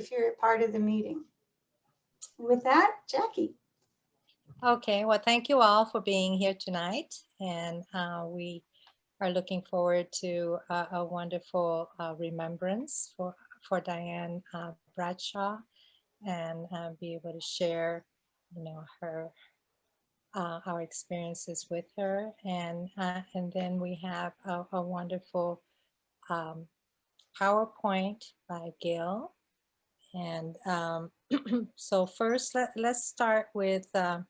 if you're a part of the meeting. With that, Jackie. Okay, well, thank you all for being here tonight. And we are looking forward to a wonderful remembrance for Diane Bradshaw, and be able to share, her our experiences with her, and then we have a wonderful PowerPoint by Gail. And so first, let's start with the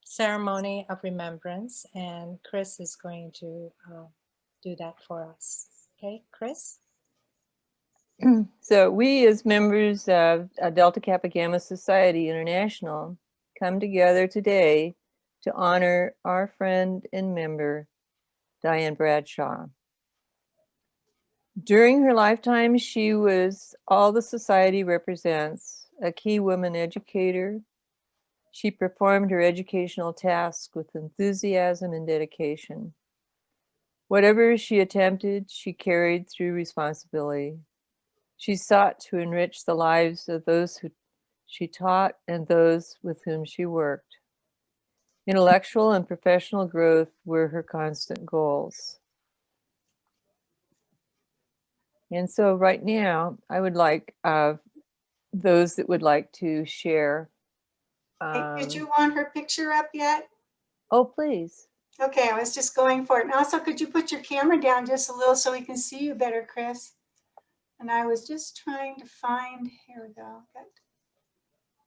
ceremony of remembrance, and Chris is going to do that for us. Okay, Chris? So we, as members of Delta Kappa Gamma Society International, come together today to honor our friend and member, Diane Bradshaw. During her lifetime, she was all the society represents, a key woman educator. She performed her educational tasks with enthusiasm and dedication. Whatever she attempted, she carried through responsibility. She sought to enrich the lives of those who she taught and those with whom she worked. Intellectual and professional growth were her constant goals. And so right now, I would like those that would like to share. Did you want her picture up yet? Oh, please. Okay, I was just going for it. And also, could you put your camera down just a little so we can see you better, Chris? And I was just trying to find, here we go, got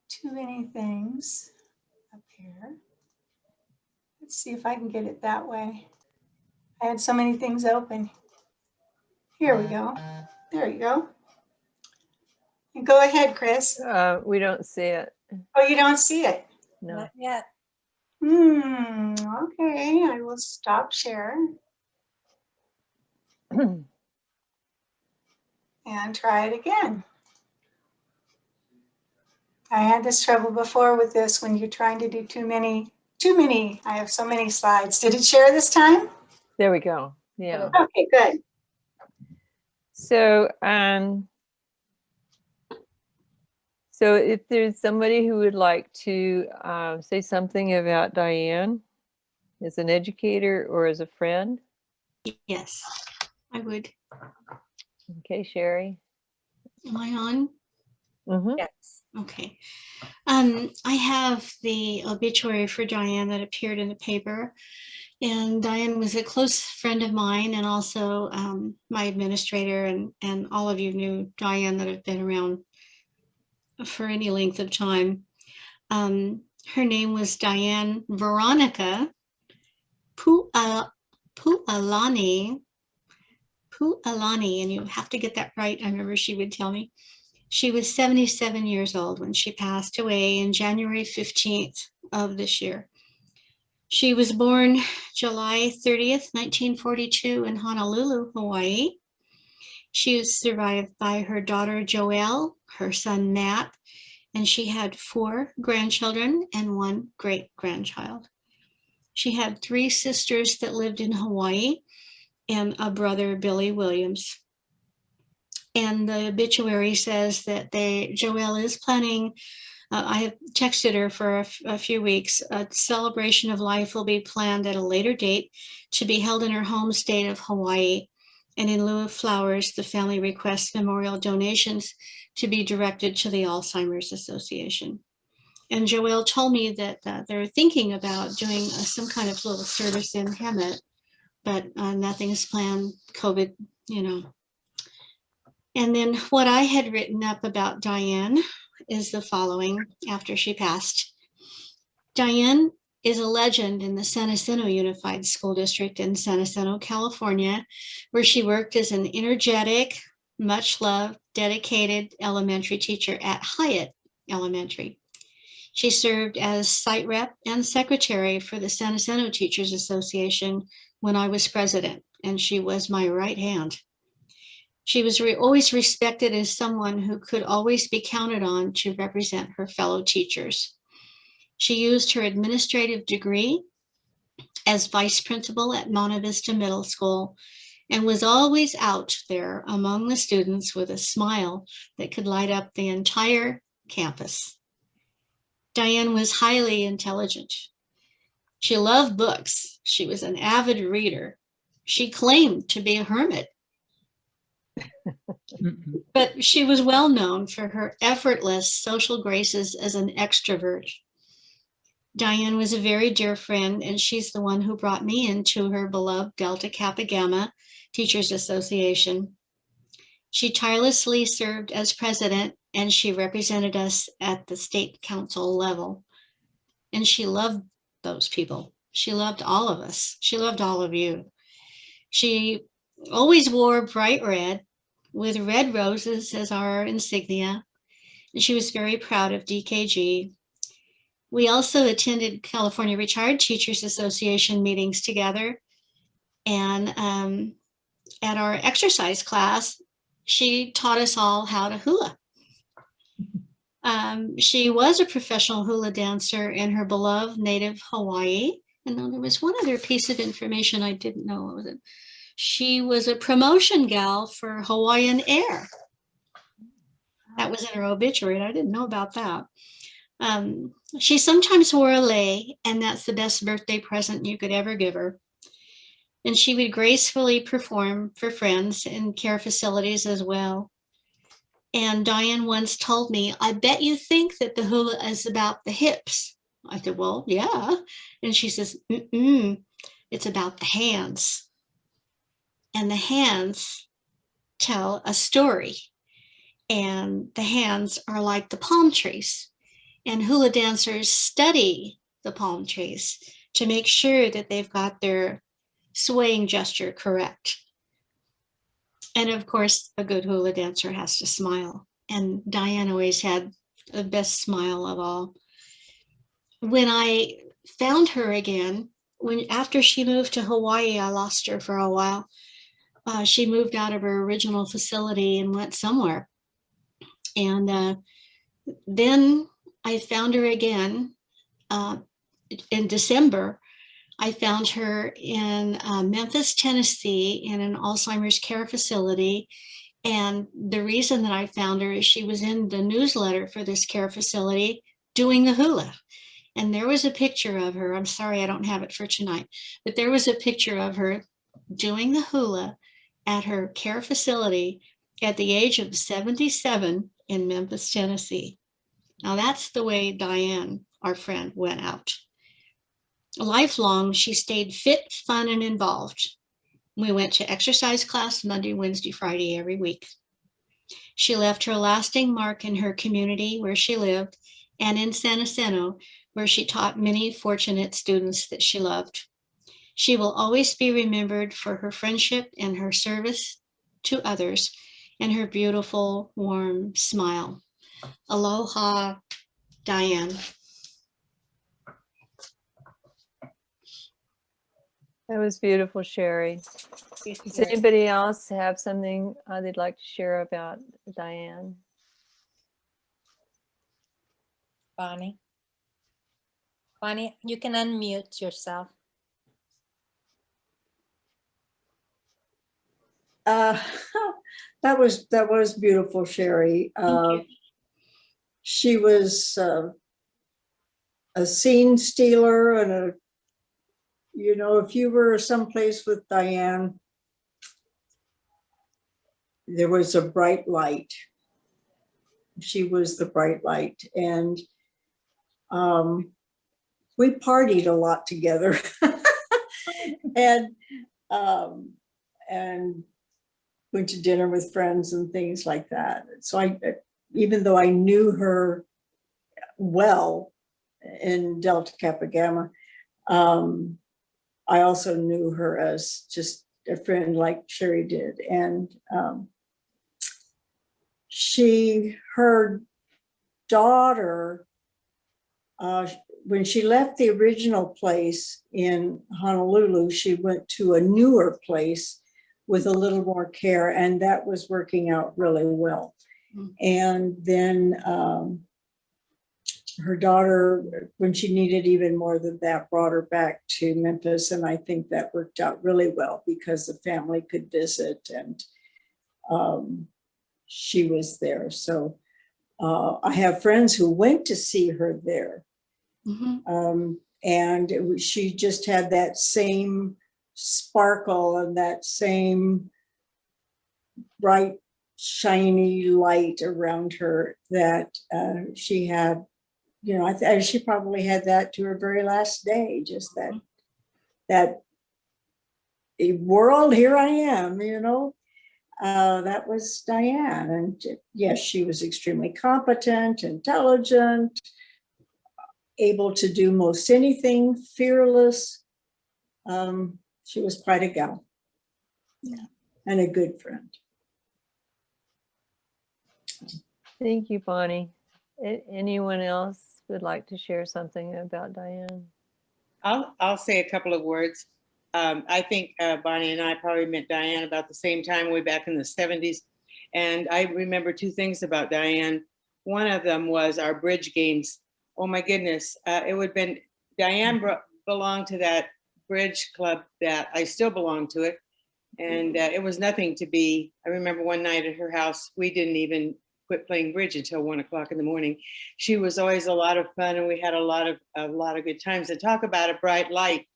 too many things up here. Let's see if I can get it that way. I had so many things open. Here we go. There you go. And go ahead, Chris. We don't see it. Oh, you don't see it? No. Not yet. Okay, I will stop share. And try it again. I had this trouble before with this when you're trying to do too many. I have so many slides. Did it share this time? There we go. Yeah. Okay, good. So, so if there's somebody who would like to say something about Diane as an educator or as a friend. Yes, I would. Okay, Sherry. Am I on? Mm-hmm. Yes. Okay. I have the obituary for Diane that appeared in the paper. And Diane was a close friend of mine, and also my administrator, and all of you knew Diane that have been around for any length of time. Her name was Diane Veronica Pu'alani, and you have to get that right. I remember she would tell me. She was 77 years old when she passed away in January 15th of this year. She was born July 30th, 1942 in Honolulu, Hawaii. She was survived by her daughter Joelle, her son Nat, and she had 4 grandchildren and 1 great-grandchild. She had 3 sisters that lived in Hawaii and a brother, Billy Williams. And the obituary says that Joelle is planning, I have texted her for a few weeks, a celebration of life will be planned at a later date to be held in her home state of Hawaii. And in lieu of flowers, the family requests memorial donations to be directed to the Alzheimer's Association. And Joelle told me that they're thinking about doing some kind of little service in Hemet, but nothing's planned, COVID, And then what I had written up about Diane is the following after she passed. Diane is a legend in the San Jacinto Unified School District in San Jacinto, California, where she worked as an energetic, much loved, dedicated elementary teacher at Hyatt Elementary. She served as site rep and secretary for the San Jacinto Teachers Association when I was president, and she was my right hand. She was always respected as someone who could always be counted on to represent her fellow teachers. She used her administrative degree as vice principal at Monte Vista Middle School and was always out there among the students with a smile that could light up the entire campus. Diane was highly intelligent. She loved books. She was an avid reader. She claimed to be a hermit, but she was well known for her effortless social graces as an extrovert. Diane was a very dear friend, and she's the one who brought me into her beloved Delta Kappa Gamma Teachers Association. She tirelessly served as president, and she represented us at the state council level. And she loved those people. She loved all of us. She loved all of you. She always wore bright red with red roses as our insignia. And she was very proud of DKG. We also attended California Retired Teachers Association meetings together. And at our exercise class, she taught us all how to hula. She was a professional hula dancer in her beloved native Hawaii. And then there was one other piece of information I didn't know. What was it? She was a promotion gal for Hawaiian Air. That was in her obituary. I didn't know about that. She sometimes wore a lei, and that's the best birthday present you could ever give her. And she would gracefully perform for friends in care facilities as well. And Diane once told me, I bet you think that the hula is about the hips. I said, well, yeah. And she says, it's about the hands. And the hands tell a story. And the hands are like the palm trees. And hula dancers study the palm trees to make sure that they've got their swaying gesture correct. And of course, a good hula dancer has to smile. And Diane always had the best smile of all. When I found her again, after she moved to Hawaii, I lost her for a while. She moved out of her original facility and went somewhere. And then I found her again in December. I found her in Memphis, Tennessee, in an Alzheimer's care facility. And the reason that I found her is she was in the newsletter for this care facility doing the hula. And there was a picture of her. I'm sorry, I don't have it for tonight, but there was a picture of her doing the hula at her care facility at the age of 77 in Memphis, Tennessee. Now that's the way Diane, our friend, went out. Lifelong, she stayed fit, fun, and involved. We went to exercise class Monday, Wednesday, Friday every week. She left her lasting mark in her community where she lived and in San Jacinto, where she taught many fortunate students that she loved. She will always be remembered for her friendship and her service to others and her beautiful, warm smile. Aloha, Diane. That was beautiful, Sherry. Does anybody else have something they'd like to share about Diane? Bonnie. Bonnie, you can unmute yourself. That was beautiful, Sherry. She was a scene stealer, and if you were someplace with Diane, there was a bright light. She was the bright light, and we partied a lot together, and went to dinner with friends and things like that. So even though I knew her well in Delta Kappa Gamma, I also knew her as just a friend like Sherry did. And her daughter, when she left the original place in Honolulu, she went to a newer place with a little more care, and that was working out really well. And then her daughter, when she needed even more than that, brought her back to Memphis. And I think that worked out really well because the family could visit and she was there. So I have friends who went to see her there. And she just had that same sparkle and that same bright, shiny light around her that she had. You know, she probably had that to her very last day, just that world, here I am, you know. That was Diane. And yes, she was extremely competent, intelligent, able to do most anything, fearless. She was quite a gal. Yeah. And a good friend. Thank you, Bonnie. Anyone else would like to share something about Diane? I'll say a couple of words. I think Bonnie and I probably met Diane about the same time, way back in the 70s. And I remember two things about Diane. One of them was our bridge games. Oh my goodness, it would have been, Diane belonged to that bridge club that I still belong to it. And it was nothing to be, I remember one night at her house, we didn't even quit playing bridge until 1 o'clock in the morning. She was always a lot of fun, and we had a lot of good times. And talk about a bright light.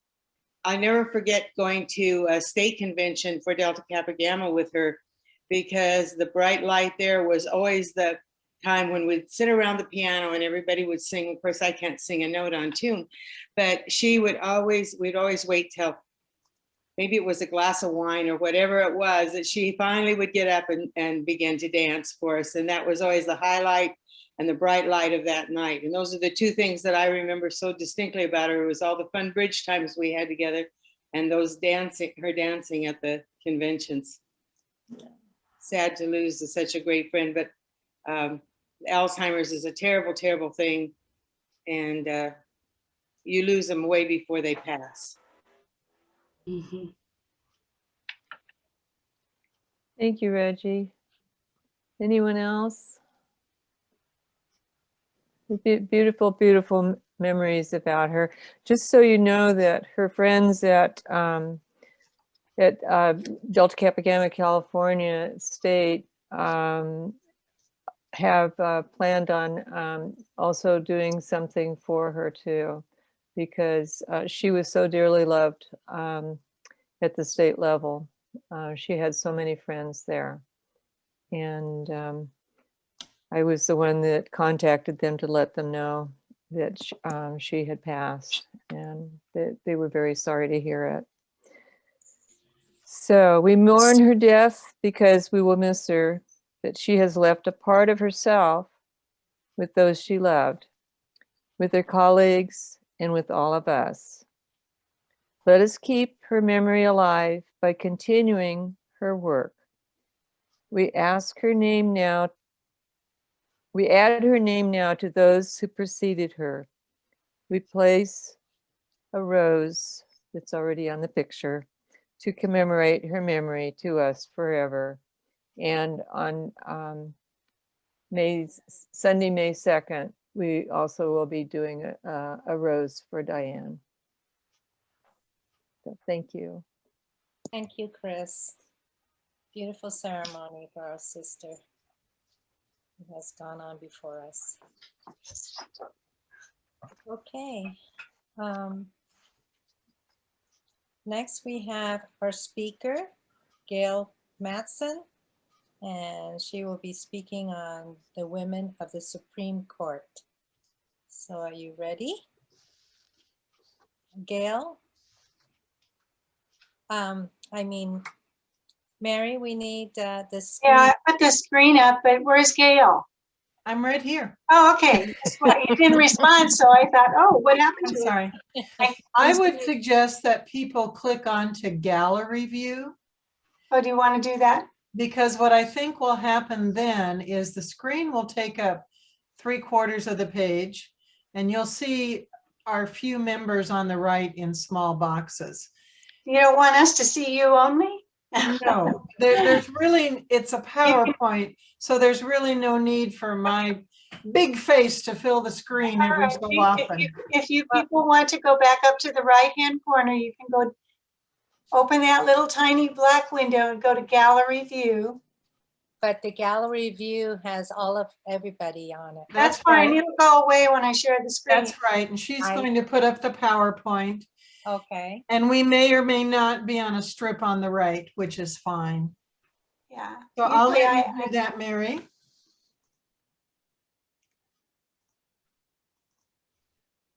I never forget going to a state convention for Delta Kappa Gamma with her, because the bright light there was always the time when we'd sit around the piano and everybody would sing. Of course, I can't sing a note on tune, but we'd always wait till maybe it was a glass of wine or whatever it was, that she finally would get up and begin to dance for us. And that was always the highlight and the bright light of that night. And those are the two things that I remember so distinctly about her. It was all the fun bridge times we had together and her dancing at the conventions. Sad to lose such a great friend, but Alzheimer's is a terrible, terrible thing. And you lose them way before they pass. Thank you, Reggie. Anyone else? Beautiful, beautiful memories about her. Just so you know that her friends at Delta Kappa Gamma California State have planned on also doing something for her too, because she was so dearly loved at the state level. She had so many friends there. And I was the one that contacted them to let them know that she had passed, and they were very sorry to hear it. So we mourn her death because we will miss her, but she has left a part of herself with those she loved, with her colleagues, and with all of us. Let us keep her memory alive by continuing her work. We add her name now to those who preceded her. We place a rose that's already on the picture to commemorate her memory to us forever. And on Sunday, May 2nd, we also will be doing a rose for Diane. So thank you. Thank you, Chris. Beautiful ceremony for our sister who has gone on before us. Okay. Next, we have our speaker, Gail Matson, and she will be speaking on the women of the Supreme Court. So are you ready? Gail? Mary, we need the screen. Yeah, I put the screen up, but where's Gail? I'm right here. Oh, okay. That's why you didn't respond, so I thought, oh, what happened I'm to her? sorry. I I would suggest that people click onto gallery view, Oh, do you want to do that? because what I think will happen then is the screen will take up 3/4 of the page, and you'll see our few members on the right in small boxes. You don't want us to see you only? No, there's really, it's a PowerPoint, so there's really no need for my big face to fill the screen All every right, so if often. if you people want to go back up to the right-hand corner, you can go open that little tiny black window and go to gallery view. But the gallery view has all of everybody on it. That's fine. right. It'll go away when I share the screen. That's right. And she's I- going to put up the PowerPoint. Okay. And we may or may not be on a strip on the right, which is fine. Yeah. So I'll Usually let you do that, Mary.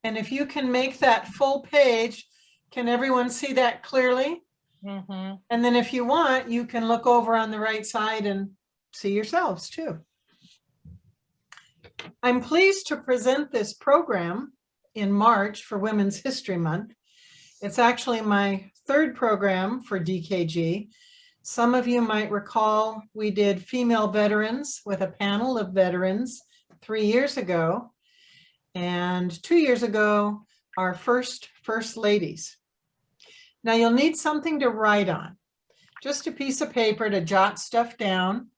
And if you can make that full page, can everyone see that clearly? Mm-hmm. And then if you want, you can look over on the right side and see yourselves too. I'm pleased to present this program in March for Women's History Month. It's actually my third program for DKG. Some of you might recall we did female veterans with a panel of veterans 3 years ago. And 2 years ago, our first ladies. Now you'll need something to write on, just a piece of paper to jot stuff down,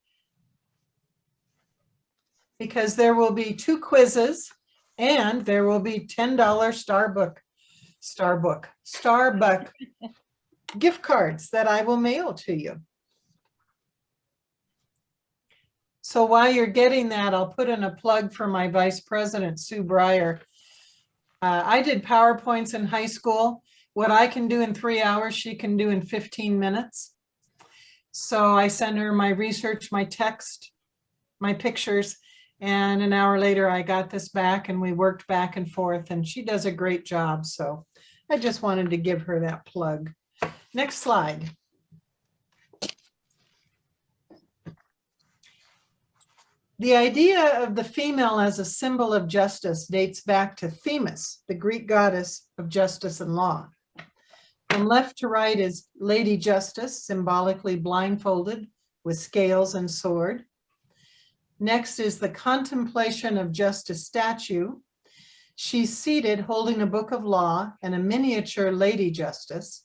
because there will be 2 quizzes and there will be $10 Starbucks gift cards that I will mail to you. So while you're getting that, I'll put in a plug for my Vice President, Sue Breyer. I did PowerPoints in high school. What I can do in 3 hours, she can do in 15 minutes. So I send her my research, my text, my pictures, and an hour later I got this back and we worked back and forth, and she does a great job. So I just wanted to give her that plug. Next slide. The idea of the female as a symbol of justice dates back to Themis, the Greek goddess of justice and law. From left to right is Lady Justice, symbolically blindfolded with scales and sword. Next is the Contemplation of Justice statue. She's seated holding a book of law and a miniature Lady Justice.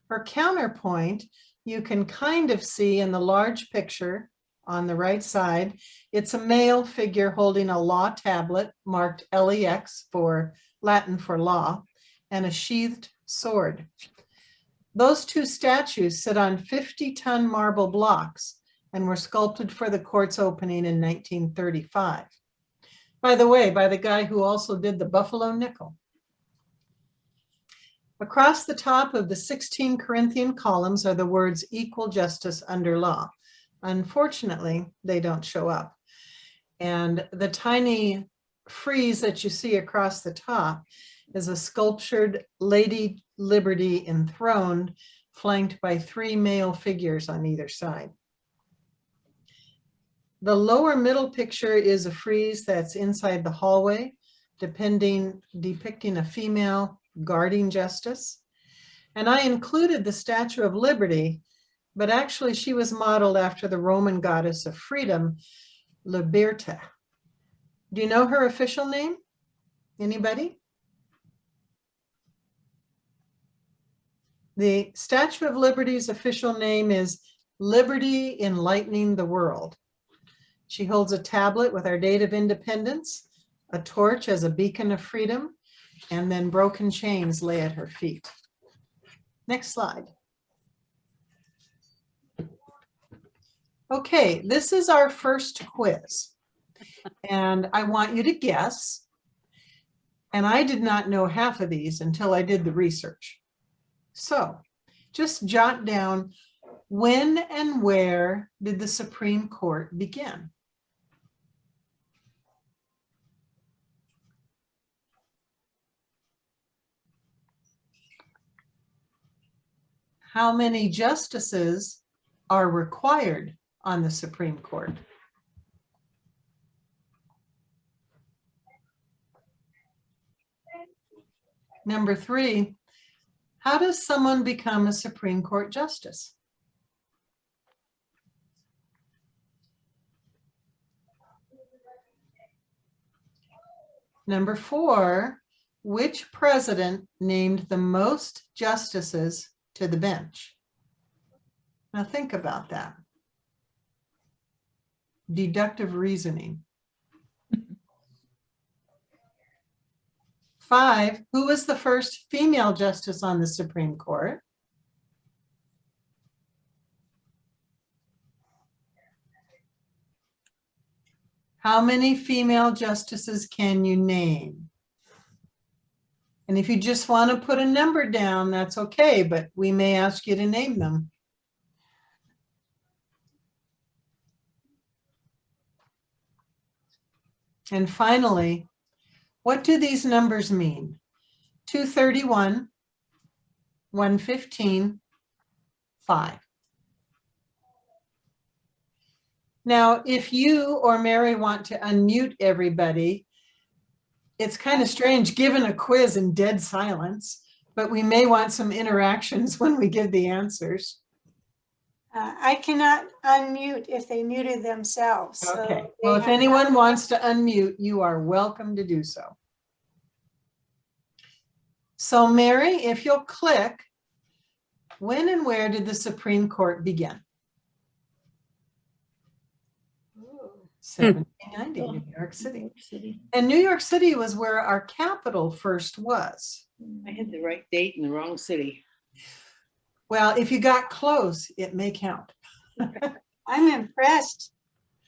Her counterpoint, you can kind of see in the large picture on the right side. It's a male figure holding a law tablet marked LEX for Latin for law, and a sheathed sword. Those 2 statues sit on 50-ton marble blocks and were sculpted for the court's opening in 1935. By the way, by the guy who also did the Buffalo Nickel. Across the top of the 16 Corinthian columns are the words equal justice under law. Unfortunately, they don't show up. And the tiny frieze that you see across the top is a sculptured Lady Liberty enthroned, flanked by 3 male figures on either side. The lower middle picture is a frieze that's inside the hallway, depicting a female guarding justice. And I included the Statue of Liberty, but actually she was modeled after the Roman goddess of freedom, Liberta. Do you know her official name? Anybody? The Statue of Liberty's official name is Liberty Enlightening the World. She holds a tablet with our date of independence, a torch as a beacon of freedom, and then broken chains lay at her feet. Next slide. Okay, this is our first quiz, and I want you to guess. And I did not know half of these until I did the research. So just jot down, when and where did the Supreme Court begin? How many justices are required on the Supreme Court? Number 3, how does someone become a Supreme Court justice? Number 4, which president named the most justices to the bench? Now think about that. Deductive reasoning. 5, who was the first female justice on the Supreme Court? How many female justices can you name? And if you just want to put a number down, that's okay, but we may ask you to name them. And finally, what do these numbers mean? 231, 115, 5. Now, if you or Mary want to unmute everybody, it's kind of strange given a quiz in dead silence, but we may want some interactions when we give the answers. I cannot unmute if they muted themselves. so Okay, they well, if have anyone not- wants to unmute, you are welcome to do so. So Mary, if you'll click, when and where did the Supreme Court begin? Ooh. 1790, New York City. And New York City was where our capital first was. I had the right date in the wrong city. Well, if you got close, it may count. I'm impressed.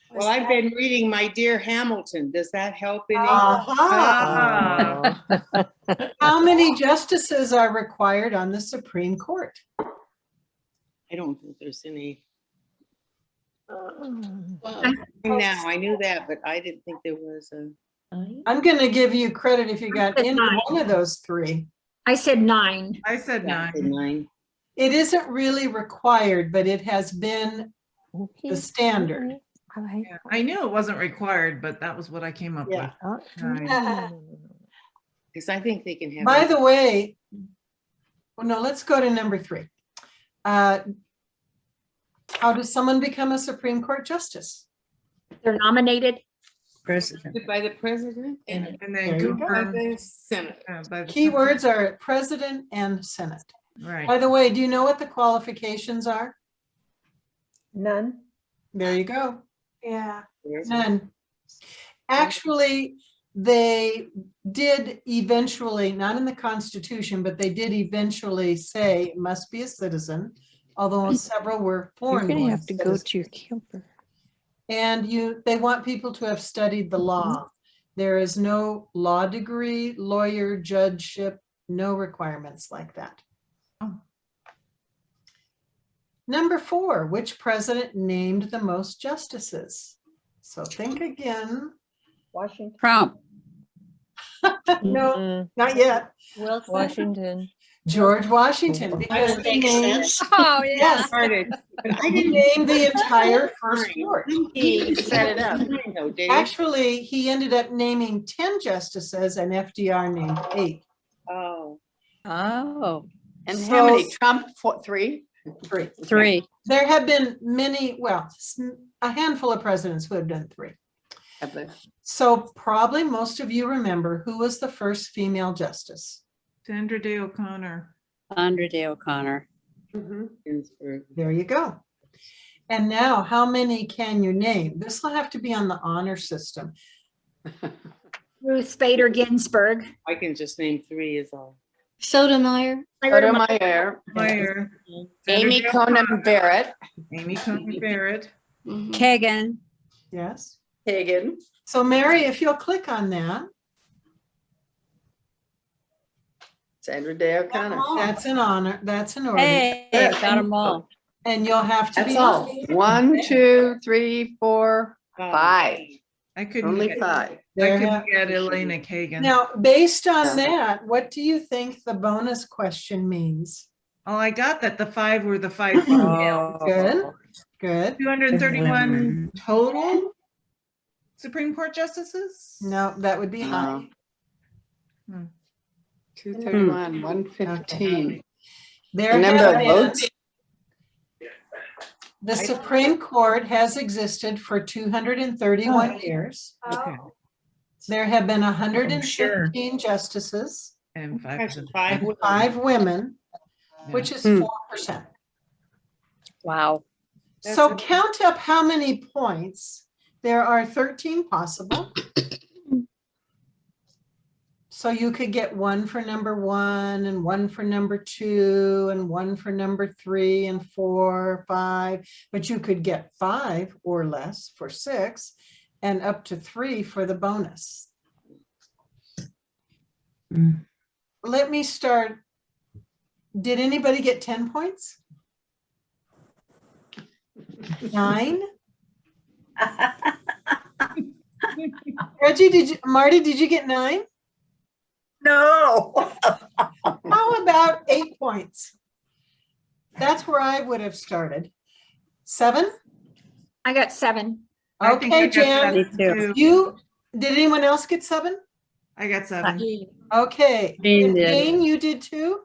with Well, I've that. been reading My Dear Hamilton. Does that help any? Aha! Ah, How many justices are required on the Supreme Court? I don't think there's any. Oh. Now, I knew that, but I didn't think there was a. I'm going to give you credit if you got said into 9. one of those 3. I said 9. I said Yeah, 9. 9. It isn't really required, but it has been the standard. Yeah, I knew it wasn't required, but that was what I came up Yeah. with. Nine. Because I think they can have. By the way, well, no, let's go to number 3. How does someone become a Supreme Court justice? They're nominated. President. By the president and And There then you go. by confirmed the senate. by the Keywords are president and Senate. Right. By the way, do you know what the qualifications are? None. There you go. Yeah. None. Actually, they did eventually, not in the Constitution, but they did eventually say it must be a citizen, although several were You're foreign. gonna born have to go citizens. to your camper. And they want people to have studied the law. There is no law degree, lawyer, judgeship, no requirements like that. Oh. Number 4, which president named the most justices? So think again. Washington. Trump. No, not yet. Wilson. Washington. George Washington, because That he makes named, sense. Oh, yeah. yes, Started. But I he didn't named the entire first court. He set it up. No, Dave. Actually, he ended up naming 10 justices and FDR named 8. Oh, Oh, And So- how many? Trump, 3? 3. 3. There have been many, well, a handful of presidents who have done 3. Have they? So probably most of you remember who was the first female justice. Sandra Day O'Connor. Sandra Day O'Connor. Ginsburg. There you go. And now, how many can you name? This will have to be on the honor system. Ruth Bader Ginsburg. I can just name 3 is all. Sotomayor. Sotomayor, Meyer. Amy Coney Barrett, Amy Coney Barrett. Mhm. Kagan. Yes. Hagan, So Mary, if you'll click on that, Sandra Day O'Connor. that's an honor, that's an order. Hey, got them all. And you'll have to That's be. all. 1, 2, 3, 4, 5. I couldn't Only get, 5. I There couldn't have- get Elena Kagan. Now, based on Yeah. that, what do you think the bonus question means? Oh, I got that the 5 were the 5 females. Good, good. 231 total Supreme Court justices? No, that would be high. 231, 115. There The number have of been, votes? the Supreme Court has existed for 231 years. Okay. There have been sure. 115 justices And 5 That's of them. 5 and women. 5 women, which is 4%. Wow. So That's- count up how many points. There are 13 possible. So you could get one for number 1 and one for number 2 and one for number 3 and 4, 5, but you could get 5 or less for 6 and up to 3 for the bonus. Let me start. Did anybody get 10 points? 9? Reggie, Marty, did you get 9? No. How about 8 points? That's where I would have started. 7? I got 7. I think I Okay, got Jan, Me seven, you, did anyone else get 7? I got 7. Okay. Jean And did. Jane, you did too?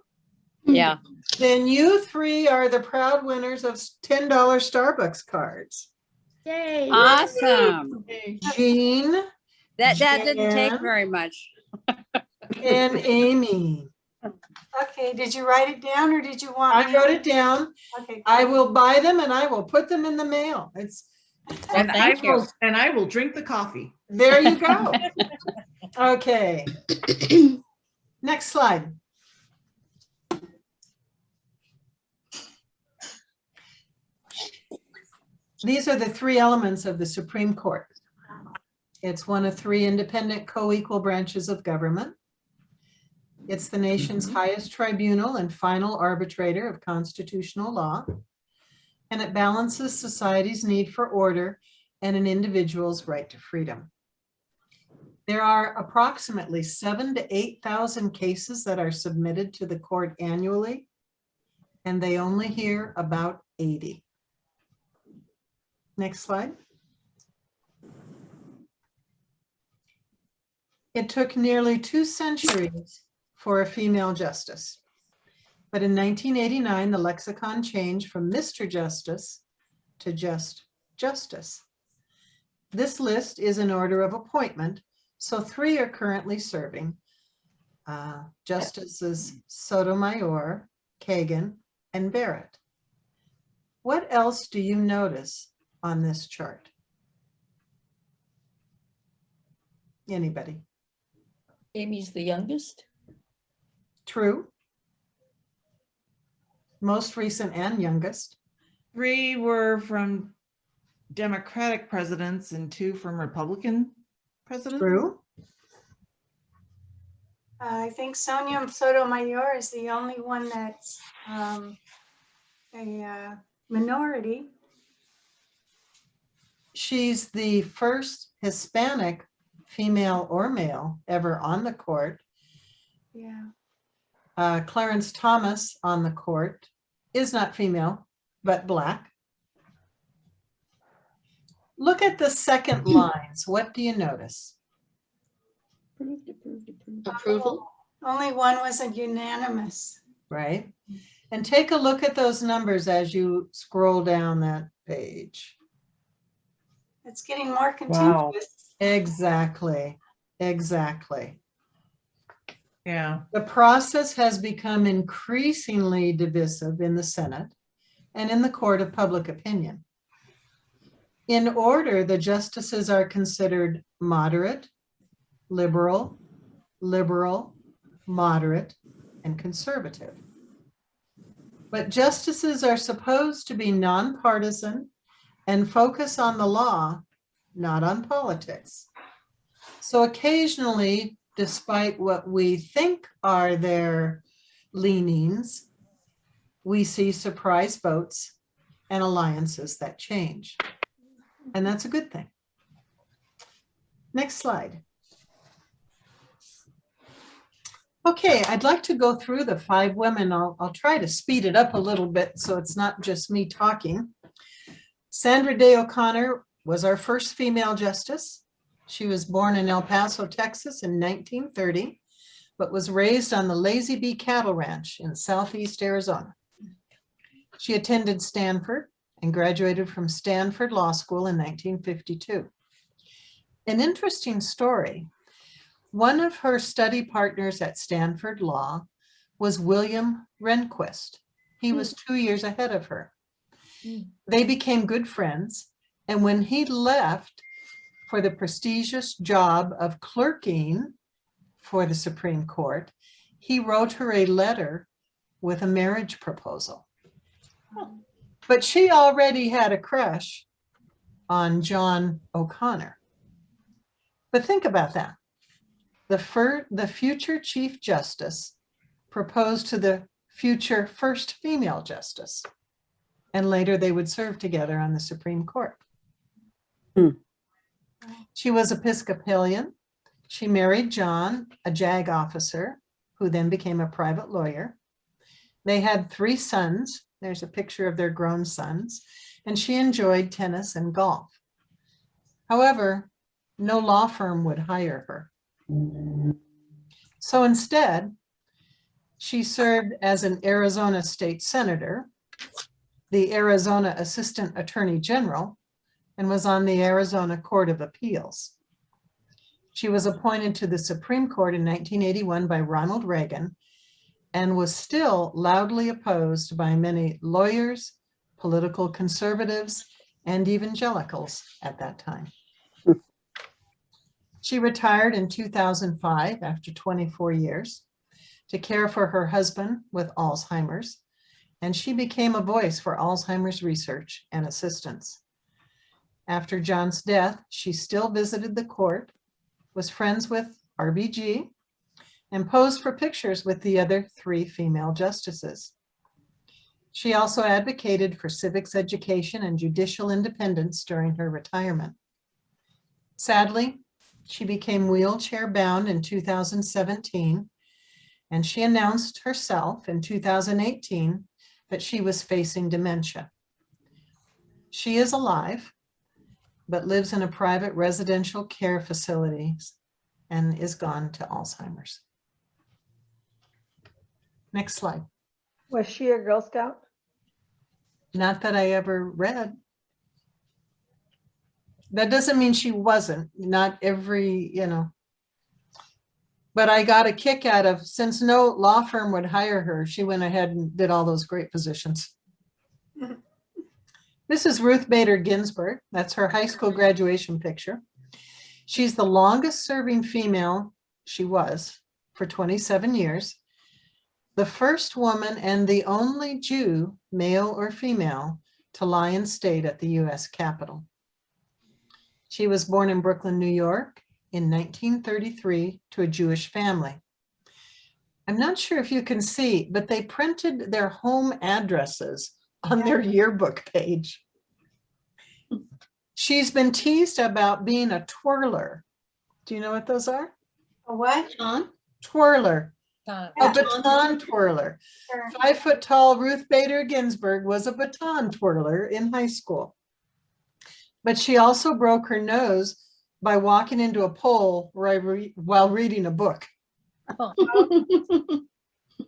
Yeah. Then you 3 are the proud winners of $10 Starbucks cards. Yay. Awesome. Jean That didn't take Jan. very much. and Amy. Okay, did you write it down or did you want? I me- wrote it down. Okay. I will buy them and I will put them in the mail. It's, And thank you. I will drink the coffee. there you go. Okay. Next slide. These are the 3 elements of the Supreme Court. It's one of 3 independent co-equal branches of government. It's the nation's highest tribunal and final arbitrator of constitutional law. And it balances society's need for order and an individual's right to freedom. There are approximately 7,000 to 8,000 cases that are submitted to the court annually, and they only hear about 80. Next slide. It took nearly 2 centuries for a female justice. But in 1989, the lexicon changed from Mr. Justice to just Justice. This list is in order of appointment, so 3 are currently serving. Justices Sotomayor, Kagan, and Barrett. What else do you notice on this chart? Anybody? Amy's the youngest. True. Most recent and youngest. 3 were from Democratic presidents and 2 from Republican presidents. True. I think Sonia Sotomayor is the only one that's a minority. She's the first Hispanic female or male ever on the court. Yeah. Clarence Thomas on the court is not female, but Black. Look at the second lines. What do you notice? Approval. Only one was a unanimous. Right? And take a look at those numbers as you scroll down that page. It's getting more contentious. Exactly. Exactly. Yeah. The process has become increasingly divisive in the Senate and in the court of public opinion. In order, the justices are considered moderate, liberal, moderate, and conservative. But justices are supposed to be nonpartisan and focus on the law, not on politics. So occasionally, despite what we think are their leanings, we see surprise votes and alliances that change. And that's a good thing. Next slide. Okay, I'd like to go through the 5 women. I'll try to speed it up a little bit so it's not just me talking. Sandra Day O'Connor was our first female justice. She was born in El Paso, Texas in 1930, but was raised on the Lazy Bee Cattle Ranch in Southeast Arizona. She attended Stanford and graduated from Stanford Law School in 1952. An interesting story. One of her study partners at Stanford Law was William Rehnquist. He was 2 years ahead of her. They became good friends. And when he left for the prestigious job of clerking for the Supreme Court, he wrote her a letter with a marriage proposal. But she already had a crush on John O'Connor. But think about that. The future Chief Justice proposed to the future first female justice, and later they would serve together on the Supreme Court. She was Episcopalian. She married John, a JAG officer, who then became a private lawyer. They had 3 sons. There's a picture of their grown sons, and she enjoyed tennis and golf. However, no law firm would hire her. So instead, she served as an Arizona state senator, the Arizona Assistant Attorney General, and was on the Arizona Court of Appeals. She was appointed to the Supreme Court in 1981 by Ronald Reagan and was still loudly opposed by many lawyers, political conservatives, and evangelicals at that time. She retired in 2005 after 24 years to care for her husband with Alzheimer's, and she became a voice for Alzheimer's research and assistance. After John's death, she still visited the court, was friends with RBG, and posed for pictures with the other 3 female justices. She also advocated for civics education and judicial independence during her retirement. Sadly, she became wheelchair-bound in 2017, and she announced herself in 2018 that she was facing dementia. She is alive, but lives in a private residential care facility and is gone to Alzheimer's. Next slide. Was she a Girl Scout? Not that I ever read. That doesn't mean she wasn't, not every, but I got a kick out of, since no law firm would hire her, she went ahead and did all those great positions. This is Ruth Bader Ginsburg. That's her high school graduation picture. She's the longest serving female, she was, for 27 years. The first woman and the only Jew, male or female, to lie in state at the US Capitol. She was born in Brooklyn, New York in 1933 to a Jewish family. I'm not sure if you can see, but they printed their home addresses on their yearbook page. She's been teased about being a twirler. Do you know what those are? A what? John? Twirler, Done. a baton twirler. 5 foot tall Ruth Bader Ginsburg was a baton twirler in high school. But she also broke her nose by walking into a pole while reading a book.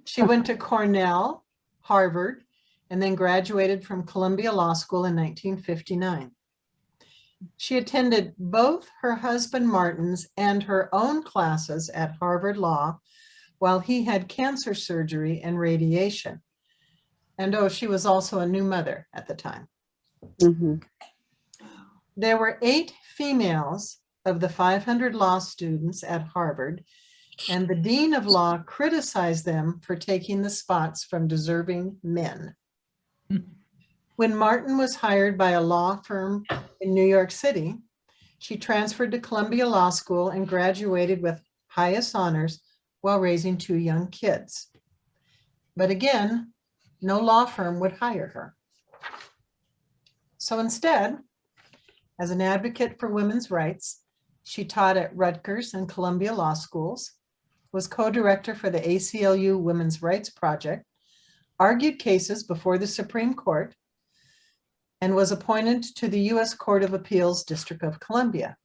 She went to Cornell, Harvard, and then graduated from Columbia Law School in 1959. She attended both her husband Martin's and her own classes at Harvard Law while he had cancer surgery and radiation. And she was also a new mother at the time. There were 8 females of the 500 law students at Harvard, and the dean of law criticized them for taking the spots from deserving men. When Martin was hired by a law firm in New York City, she transferred to Columbia Law School and graduated with highest honors while raising 2 young kids. But again, no law firm would hire her. So instead, as an advocate for women's rights, she taught at Rutgers and Columbia Law Schools, was co-director for the ACLU Women's Rights Project, argued cases before the Supreme Court, and was appointed to the U.S. Court of Appeals, District of Columbia.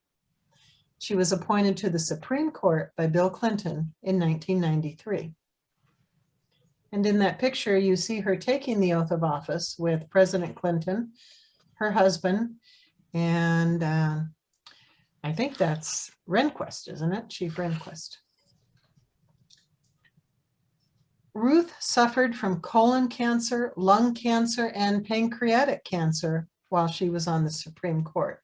She was appointed to the Supreme Court by Bill Clinton in 1993. And in that picture, you see her taking the oath of office with President Clinton, her husband, and I think that's Rehnquist, isn't it? Chief Rehnquist. Ruth suffered from colon cancer, lung cancer, and pancreatic cancer while she was on the Supreme Court.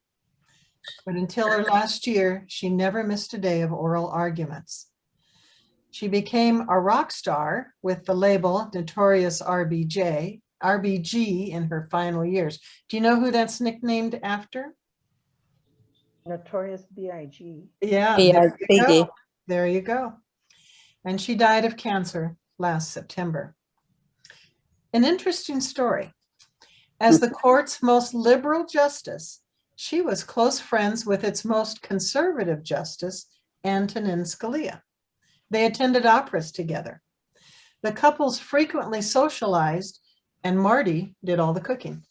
But until her last year, she never missed a day of oral arguments. She became a rock star with the label Notorious RBG in her final years. Do you know who that's nicknamed after? Notorious B.I.G. Yeah, there you go. There you go. And she died of cancer last September. An interesting story. As the court's most liberal justice, she was close friends with its most conservative justice, Antonin Scalia. They attended operas together. The couples frequently socialized, and Marty did all the cooking.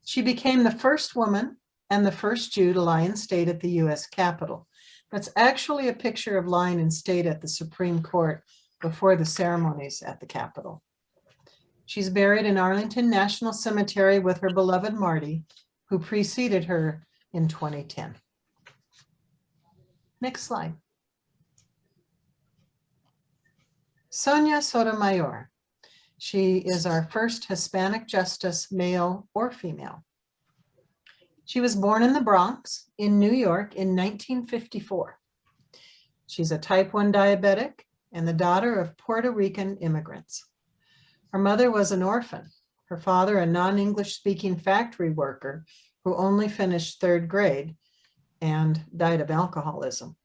She became the first woman and the first Jew to lie in state at the U.S. Capitol. That's actually a picture of lying in state at the Supreme Court before the ceremonies at the Capitol. She's buried in Arlington National Cemetery with her beloved Marty, who preceded her in 2010. Next slide. Sonia Sotomayor. She is our first Hispanic justice, male or female. She was born in the Bronx in New York in 1954. She's a type 1 diabetic and the daughter of Puerto Rican immigrants. Her mother was an orphan, her father a non-English speaking factory worker who only finished 3rd grade and died of alcoholism.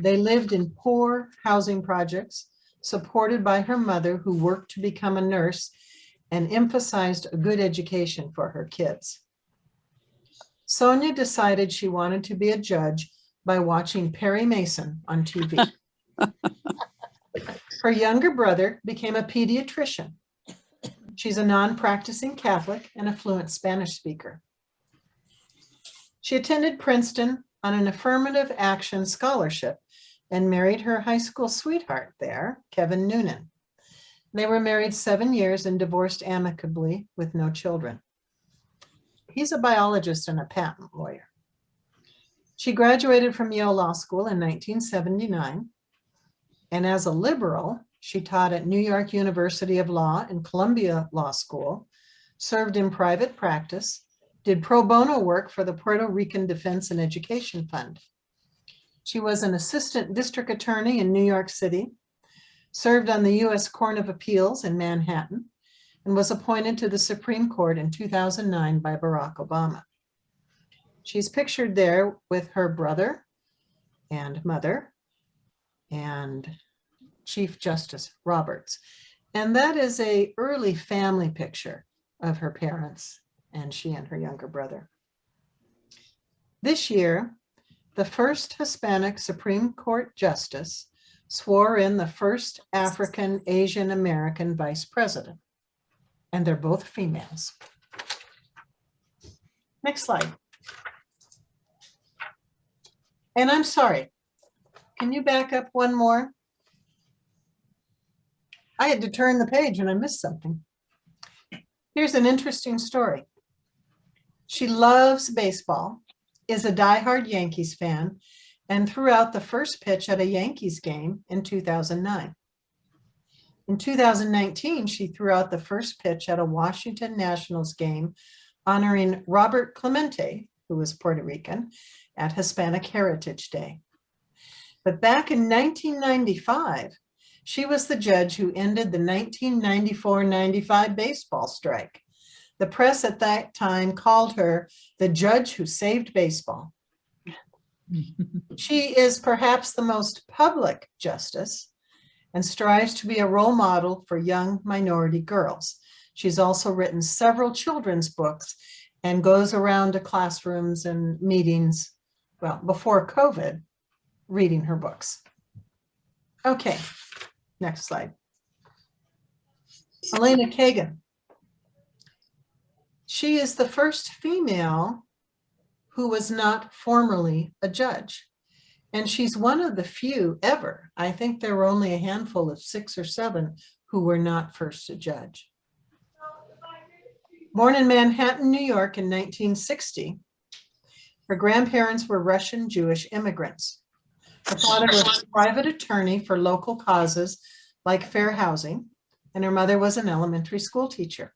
They lived in poor housing projects supported by her mother, who worked to become a nurse and emphasized a good education for her kids. Sonia decided she wanted to be a judge by watching Perry Mason on TV. Her younger brother became a pediatrician. She's a non-practicing Catholic and a fluent Spanish speaker. She attended Princeton on an affirmative action scholarship and married her high school sweetheart there, Kevin Noonan. They were married 7 years and divorced amicably with no children. He's a biologist and a patent lawyer. She graduated from Yale Law School in 1979, and as a liberal, she taught at New York University of Law and Columbia Law School, served in private practice, did pro bono work for the Puerto Rican Defense and Education Fund. She was an assistant district attorney in New York City, served on the U.S. Court of Appeals in Manhattan, and was appointed to the Supreme Court in 2009 by Barack Obama. She's pictured there with her brother and mother and Chief Justice Roberts. And that is an early family picture of her parents and she and her younger brother. This year, the first Hispanic Supreme Court justice swore in the first African Asian American vice president, and they're both females. Next slide. And I'm sorry, can you back up one more? I had to turn the page and I missed something. Here's an interesting story. She loves baseball, is a diehard Yankees fan, and threw out the first pitch at a Yankees game in 2009. In 2019, she threw out the first pitch at a Washington Nationals game honoring Robert Clemente, who was Puerto Rican, at Hispanic Heritage Day. But back in 1995, she was the judge who ended the 1994-95 baseball strike. The press at that time called her the judge who saved baseball. She is perhaps the most public justice and strives to be a role model for young minority girls. She's also written several children's books and goes around to classrooms and meetings, well, before COVID, reading her books. Okay, next slide. Elena Kagan. She is the first female who was not formerly a judge. And she's one of the few ever. I think there were only a handful of 6 or 7 who were not first a judge. Born in Manhattan, New York in 1960, her grandparents were Russian Jewish immigrants. Her father was a private attorney for local causes like fair housing, and her mother was an elementary school teacher.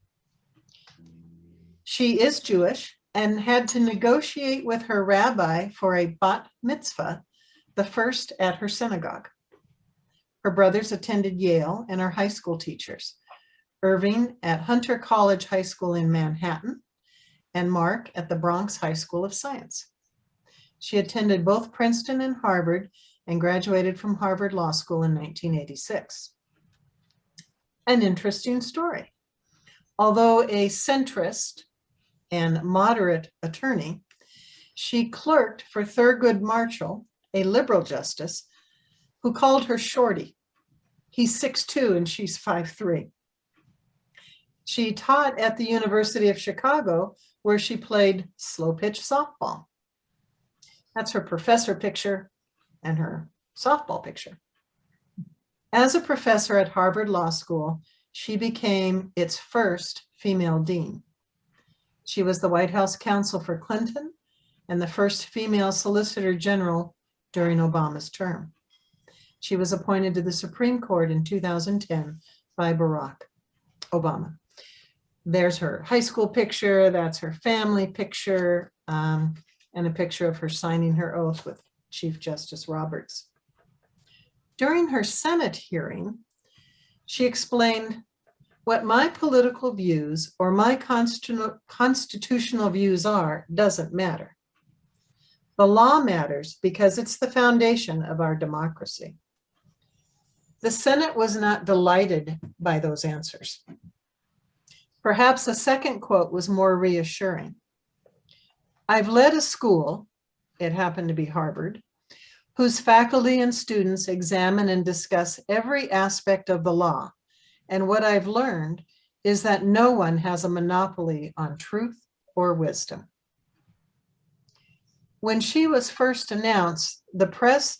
She is Jewish and had to negotiate with her rabbi for a bat mitzvah, the first at her synagogue. Her brothers attended Yale and are high school teachers. Irving at Hunter College High School in Manhattan, and Mark at the Bronx High School of Science. She attended both Princeton and Harvard and graduated from Harvard Law School in 1986. An interesting story. Although a centrist and moderate attorney, she clerked for Thurgood Marshall, a liberal justice, who called her Shorty. He's 6'2" and she's 5'3". She taught at the University of Chicago, where she played slow pitch softball. That's her professor picture and her softball picture. As a professor at Harvard Law School, she became its first female dean. She was the White House counsel for Clinton and the first female solicitor general during Obama's term. She was appointed to the Supreme Court in 2010 by Barack Obama. There's her high school picture, that's her family picture, and a picture of her signing her oath with Chief Justice Roberts. During her Senate hearing, she explained, "What my political views or my constitutional views are doesn't matter. The law matters because it's the foundation of our democracy." The Senate was not delighted by those answers. Perhaps a second quote was more reassuring. "I've led a school," it happened to be Harvard, "whose faculty and students examine and discuss every aspect of the law. And what I've learned is that no one has a monopoly on truth or wisdom." When she was first announced, the press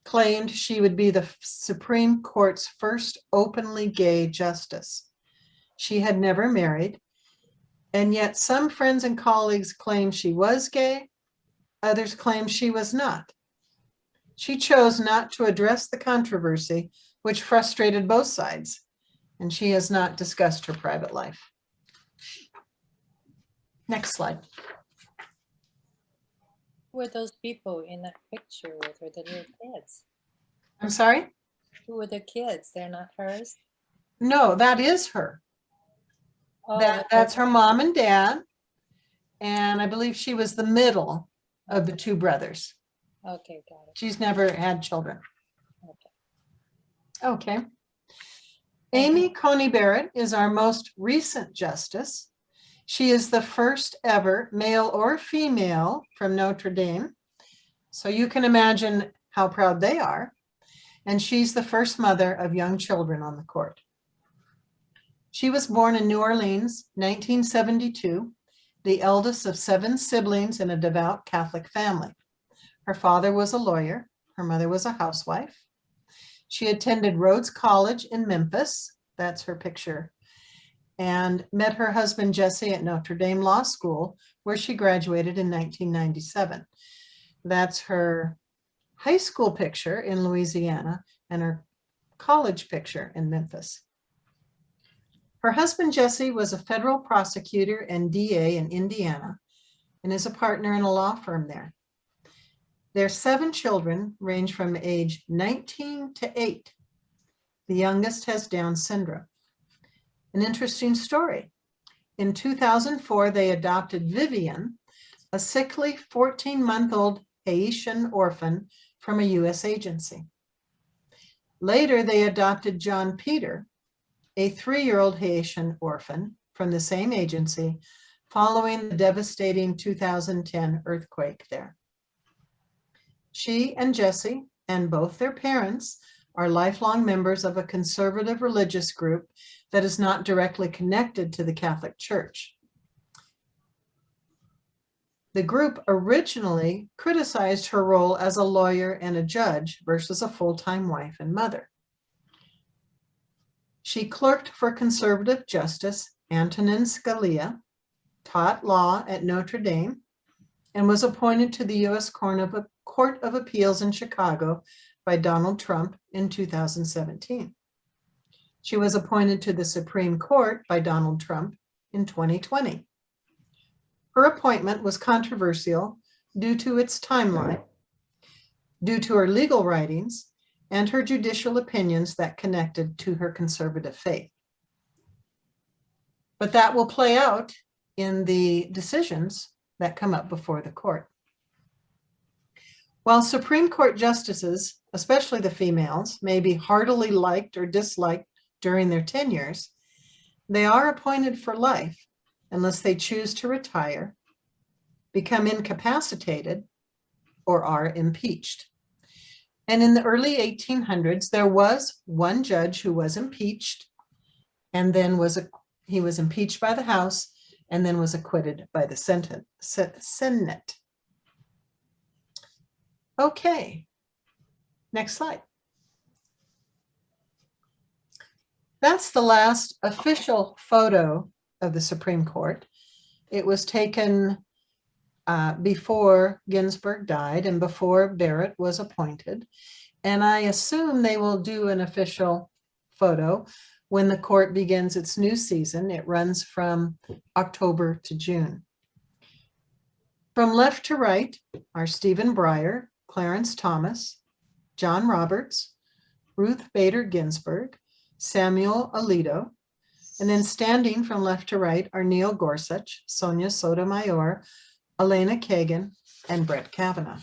claimed she would be the Supreme Court's first openly gay justice. She had never married, and yet some friends and colleagues claimed she was gay, others claimed she was not. She chose not to address the controversy, which frustrated both sides, and she has not discussed her private life. Next slide. Who were those people in that picture with her, the little kids? I'm sorry? Who were the kids? They're not hers? No, that is her. Oh, That's her mom and dad. And I believe she was the middle of the two brothers. okay, got it. She's never had children. Okay. Okay. Amy Coney Barrett is our most recent justice. She is the first ever male or female from Notre Dame. So you can imagine how proud they are. And she's the first mother of young children on the court. She was born in New Orleans, 1972, the eldest of 7 siblings in a devout Catholic family. Her father was a lawyer. Her mother was a housewife. She attended Rhodes College in Memphis. That's her picture. And met her husband, Jesse, at Notre Dame Law School, where she graduated in 1997. That's her high school picture in Louisiana and her college picture in Memphis. Her husband, Jesse, was a federal prosecutor and DA in Indiana and is a partner in a law firm there. Their 7 children range from age 19 to 8. The youngest has Down syndrome. An interesting story. In 2004, they adopted Vivian, a sickly 14-month-old Haitian orphan from a U.S. agency. Later, they adopted John Peter, a 3-year-old Haitian orphan from the same agency, following the devastating 2010 earthquake there. She and Jesse, and both their parents, are lifelong members of a conservative religious group that is not directly connected to the Catholic Church. The group originally criticized her role as a lawyer and a judge versus a full-time wife and mother. She clerked for conservative Justice Antonin Scalia, taught law at Notre Dame, and was appointed to the U.S. Court Court of Appeals in Chicago by Donald Trump in 2017. She was appointed to the Supreme Court by Donald Trump in 2020. Her appointment was controversial due to its timeline, due to her legal writings, and her judicial opinions that connected to her conservative faith. But that will play out in the decisions that come up before the court. While Supreme Court justices, especially the females, may be heartily liked or disliked during their tenures, they are appointed for life unless they choose to retire, become incapacitated, or are impeached. And in the early 1800s, there was one judge who was impeached, and then he was impeached by the House and then was acquitted by the Senate. Okay, next slide. That's the last official photo of the Supreme Court. It was taken before Ginsburg died and before Barrett was appointed. And I assume they will do an official photo when the court begins its new season. It runs from October to June. From left to right are Stephen Breyer, Clarence Thomas, John Roberts, Ruth Bader Ginsburg, Samuel Alito, and then standing from left to right are Neil Gorsuch, Sonia Sotomayor, Elena Kagan, and Brett Kavanaugh.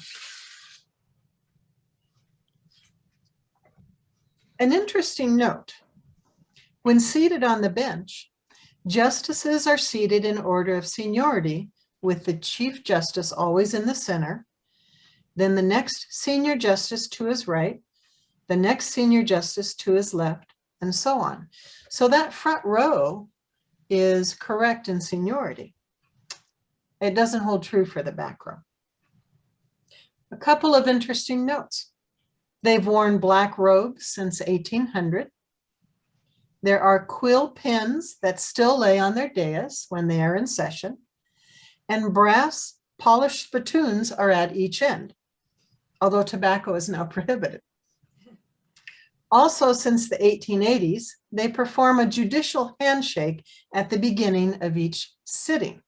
An interesting note, when seated on the bench, justices are seated in order of seniority, with the Chief Justice always in the center, then the next senior justice to his right, the next senior justice to his left, and so on. So that front row is correct in seniority. It doesn't hold true for the back row. A couple of interesting notes. They've worn black robes since 1800. There are quill pens that still lay on their dais when they are in session, and brass polished spittoons are at each end, although tobacco is now prohibited. Also, since the 1880s, they perform a judicial handshake at the beginning of each sitting.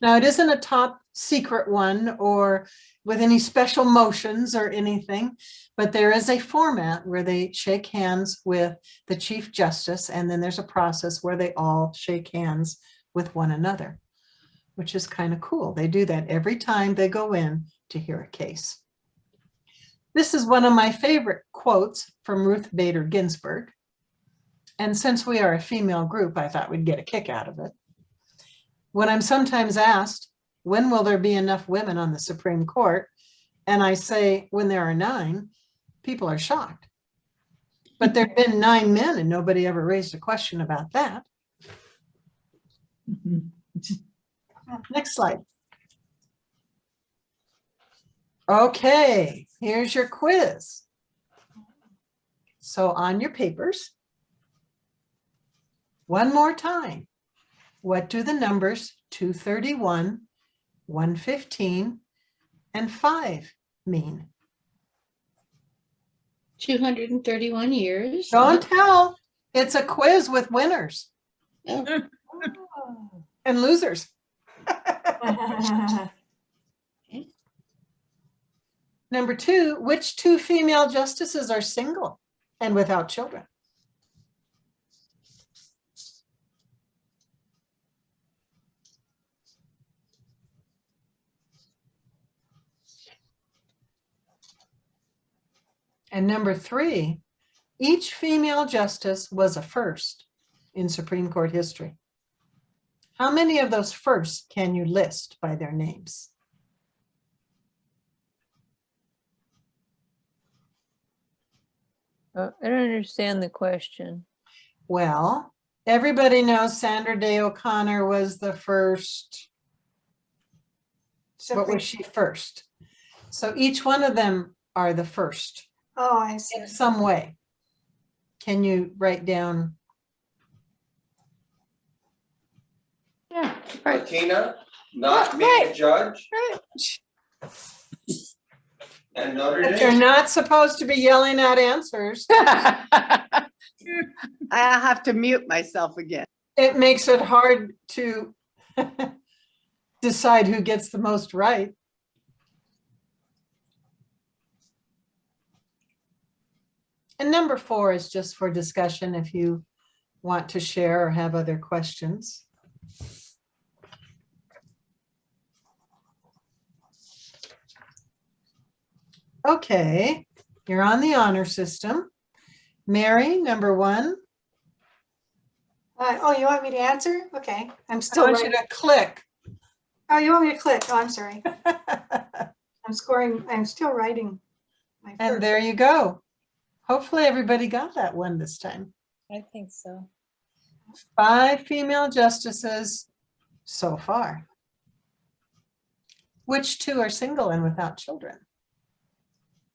Now, it isn't a top secret one or with any special motions or anything, but there is a format where they shake hands with the Chief Justice, and then there's a process where they all shake hands with one another, which is kind of cool. They do that every time they go in to hear a case. This is one of my favorite quotes from Ruth Bader Ginsburg. And since we are a female group, I thought we'd get a kick out of it. When I'm sometimes asked, when will there be enough women on the Supreme Court? And I say, when there are 9, people are shocked. But there have been 9 men and nobody ever raised a question about that. Next slide. Okay, here's your quiz. So on your papers, one more time, what do the numbers 231, 115, and 5 mean? 231 years. Don't tell. It's a quiz with winners Oh, and losers. Number 2, which 2 female justices are single and without children? And number 3, each female justice was a first in Supreme Court history. How many of those firsts can you list by their names? I don't understand the question. Well, everybody knows Sandra Day O'Connor was the first. What was she first? So each one of them are the first Oh, I see. in some way. Can you write down? Yeah, right. Martina, not Right, being right. a judge. Right. And Notre But you're Dame. not supposed to be yelling out answers. I have to mute myself again. It makes it hard to decide who gets the most right. And number 4 is just for discussion if you want to share or have other questions. Okay, you're on the honor system. Mary, number 1. Oh, you want me to answer? Okay, I'm I still want you writing. to click. Oh, you want me to click? Oh, I'm sorry. I'm still writing. My And first. there you go. Hopefully everybody got that one this time. I think so. 5 female justices so far. Which 2 are single and without children?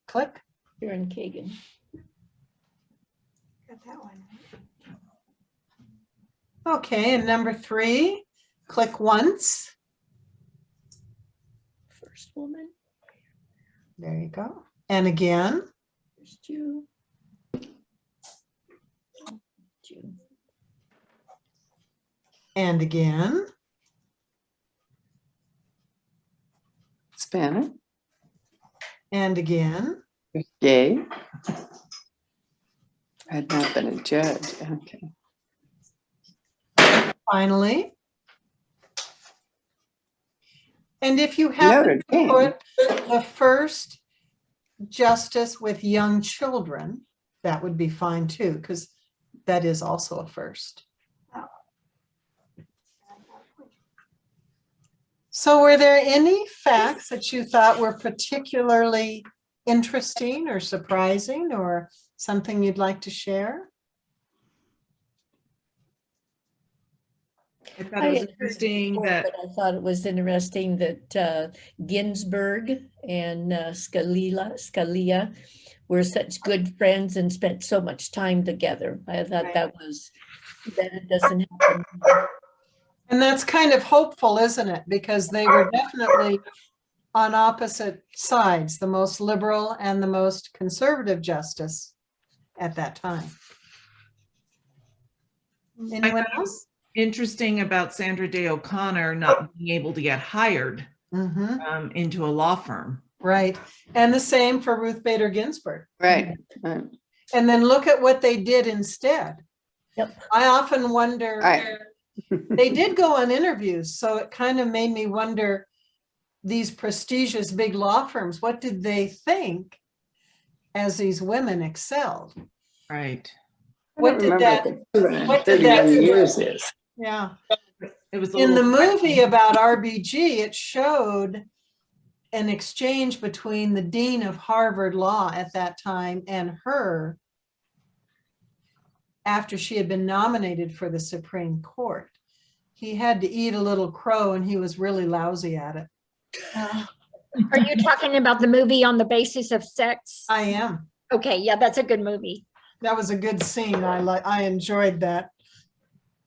Click. Karen Kagan. Got that one. Okay, and number 3, click once. First woman. There you go. And again. First Jew. Jew. And again. Hispanic. And again. Gay. Had not been a judge. Okay. Finally. And if you have Notre Dame. put the first justice with young children, that would be fine too, because that is also a first. So were there any facts that you thought were particularly interesting or surprising or something you'd like to share? I thought it was interesting that But I thought it was interesting that Ginsburg and Scalia were such good friends and spent so much time together. I thought Right. that it doesn't happen. And that's kind of hopeful, isn't it? Because they were definitely on opposite sides, the most liberal and the most conservative justice at that time. Anyone else? interesting about Sandra Day O'Connor not being able to get hired Mhm. into a law firm. Right. And the same for Ruth Bader Ginsburg. Right. Right. And then look at what they did instead. Yep. I often wonder, Right. they did go on interviews, so it kind of made me wonder, these prestigious big law firms, what did they think as these women excelled? Right. What did that, what did 31 that- years is. yeah. It was a In the little movie about RBG, it showed an exchange between the dean of Harvard Law at that time and her after she had been nominated for the Supreme Court. He had to eat a little crow and he was really lousy at it. Are you talking about the movie On the Basis of Sex? I am. Okay, yeah, that's a good movie. That was a good scene. I enjoyed that.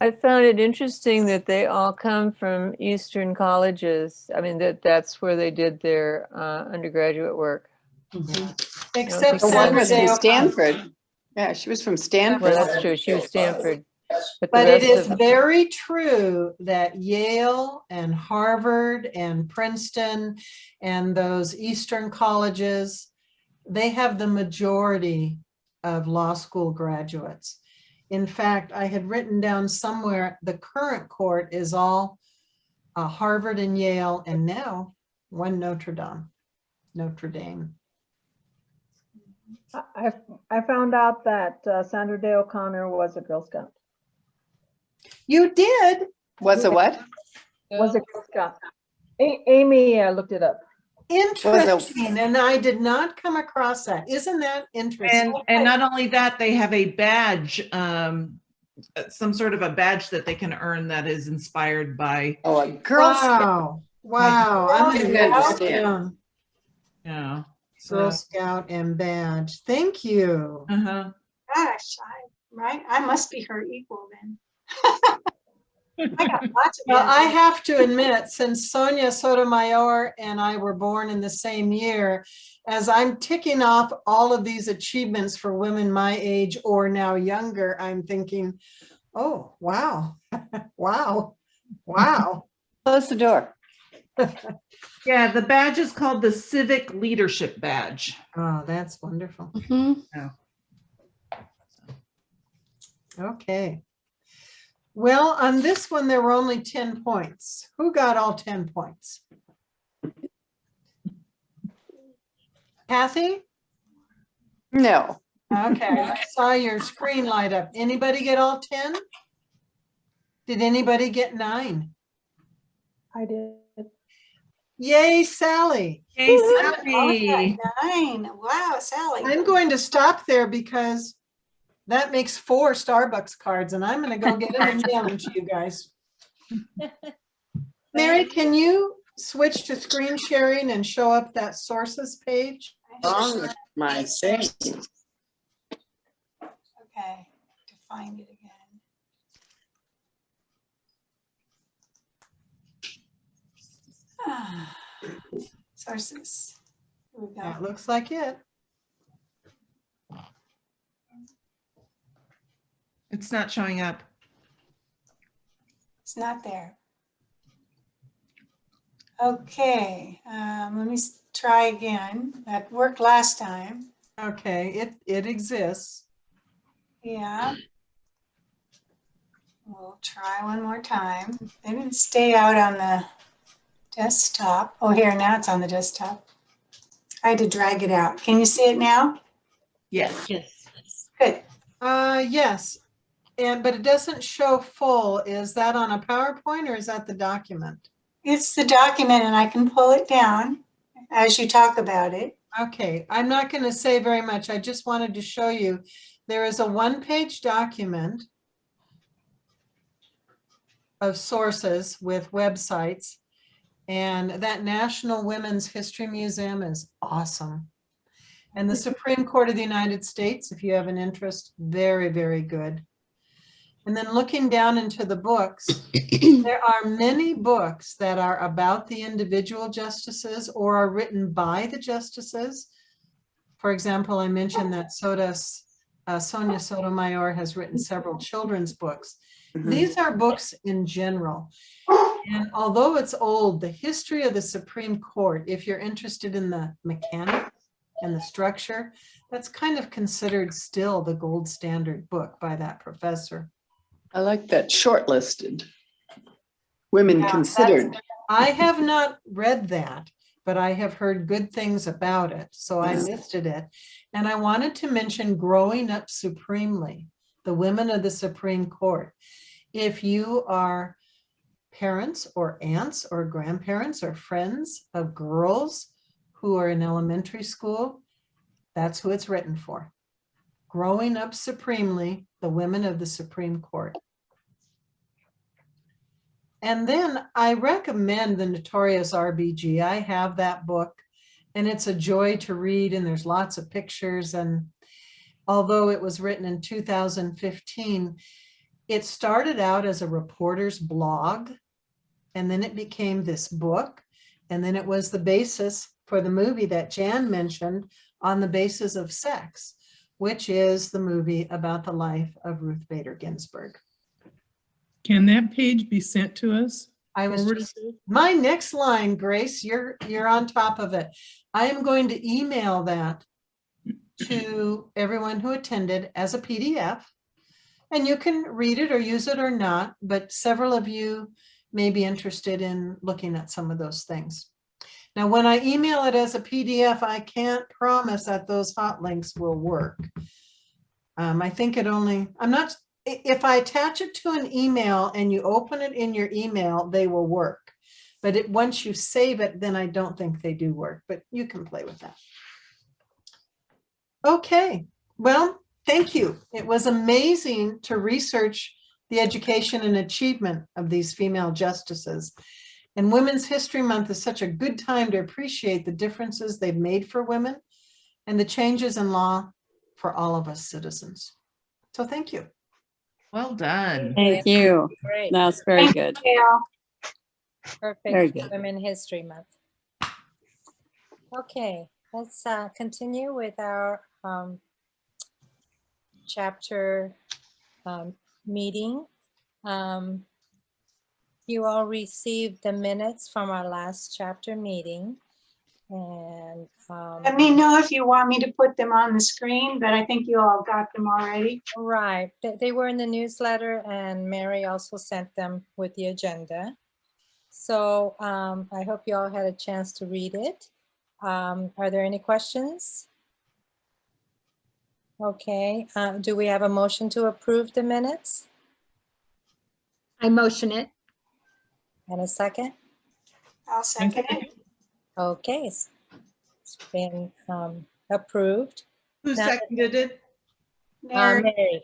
I found it interesting that they all come from Eastern colleges. I mean, that's where they did their undergraduate work. Except The one was Sandra from Day O'Connor. Stanford. Yeah, she was from Stanford. Well, that's true. She was Stanford. the But it rest is of- very true that Yale and Harvard and Princeton and those Eastern colleges, they have the majority of law school graduates. In fact, I had written down somewhere, the current court is all Harvard and Yale, and now one Notre Dame. I found out that Sandra Day O'Connor was a Girl Scout. You did? Was a what? Was a Girl Scout. Amy looked it up. Interesting, and I did not come across that. Isn't that interesting? And not only that, they have a badge, some sort of a badge that they can earn that is inspired by. Oh, a Girl Wow. Wow. I'm I gonna can write that understand. down. Yeah. Girl Scout and badge. Thank you. Uh-huh. Gosh, I must be her equal then. I got lots of. Well, I answers. have to admit, since Sonia Sotomayor and I were born in the same year, as I'm ticking off all of these achievements for women my age or now younger, I'm thinking, oh, wow, wow, wow. Close the door. Yeah, the badge is called the Civic Leadership Badge. Oh, that's wonderful. Mhm. Okay. Well, on this one, there were only 10 points. Who got all 10 points? Kathy? No. Okay, I saw your screen light up. Anybody get all 10? Did anybody get 9? I did. Yay, Sally. Hey, Oh, Sally. 9. Wow, Sally. I'm going to stop there because that makes 4 Starbucks cards and I'm going to go get them and mail them to you guys. Mary, can you switch to screen sharing and show up that sources page? Wrong with my thing. Okay, to find it again. Sources. Here we go. That looks like it. It's not showing up. It's not there. Okay, let me try again. That worked last time. Okay, it exists. Yeah. We'll try one more time. They didn't stay out on the desktop. Oh, here, now it's on the desktop. I had to drag it out. Can you see it now? Yes. Good. Yes, but it doesn't show full. Is that on a PowerPoint or is that the document? It's the document and I can pull it down as you talk about it. Okay, I'm not going to say very much. I just wanted to show you. There is a one-page document of sources with websites, and that National Women's History Museum is awesome. And the Supreme Court of the United States, if you have an interest, very, very good. And then looking down into the books, there are many books that are about the individual justices or are written by the justices. For example, I mentioned that Sonia Sotomayor has written several children's books. These are books in general. And although it's old, the history of the Supreme Court, if you're interested in the mechanics and the structure, that's kind of considered still the gold standard book by that professor. I like that shortlisted. Women Yeah, considered. I have not read that, but I have heard good things about it, so I listed it. And I wanted to mention Growing Up Supremely, the Women of the Supreme Court. If you are parents or aunts or grandparents or friends of girls who are in elementary school, that's who it's written for. Growing Up Supremely, the Women of the Supreme Court. And then I recommend the Notorious RBG. I have that book and it's a joy to read and there's lots of pictures. And although it was written in 2015, it started out as a reporter's blog and then it became this book. And then it was the basis for the movie that Jan mentioned, On the Basis of Sex, which is the movie about the life of Ruth Bader Ginsburg. Can that page be sent to us? I was just, my next line, Grace, you're on top of it. I am going to email that to everyone who attended as a PDF, and you can read it or use it or not, but several of you may be interested in looking at some of those things. Now, when I email it as a PDF, I can't promise that those hot links will work. I think it only, if I attach it to an email and you open it in your email, they will work. But once you save it, then I don't think they do work, but you can play with that. Okay, well, thank you. It was amazing to research the education and achievement of these female justices. And Women's History Month is such a good time to appreciate the differences they've made for women and the changes in law for all of us citizens. So thank you. Well done. Thank you. Great. That's very Thank good. you, Gail. Perfect. Very good. Women History Month. Okay, let's continue with our chapter meeting. You all received the minutes from our last chapter meeting. And Let me know if you want me to put them on the screen, but I think you all got them already. right, they were in the newsletter, and Mary also sent them with the agenda. So I hope you all had a chance to read it. Are there any questions? Okay, do we have a motion to approve the minutes? I motion it. And a second? I'll second it. Okay, it's been approved. Who Now- seconded it? Mary, Mary.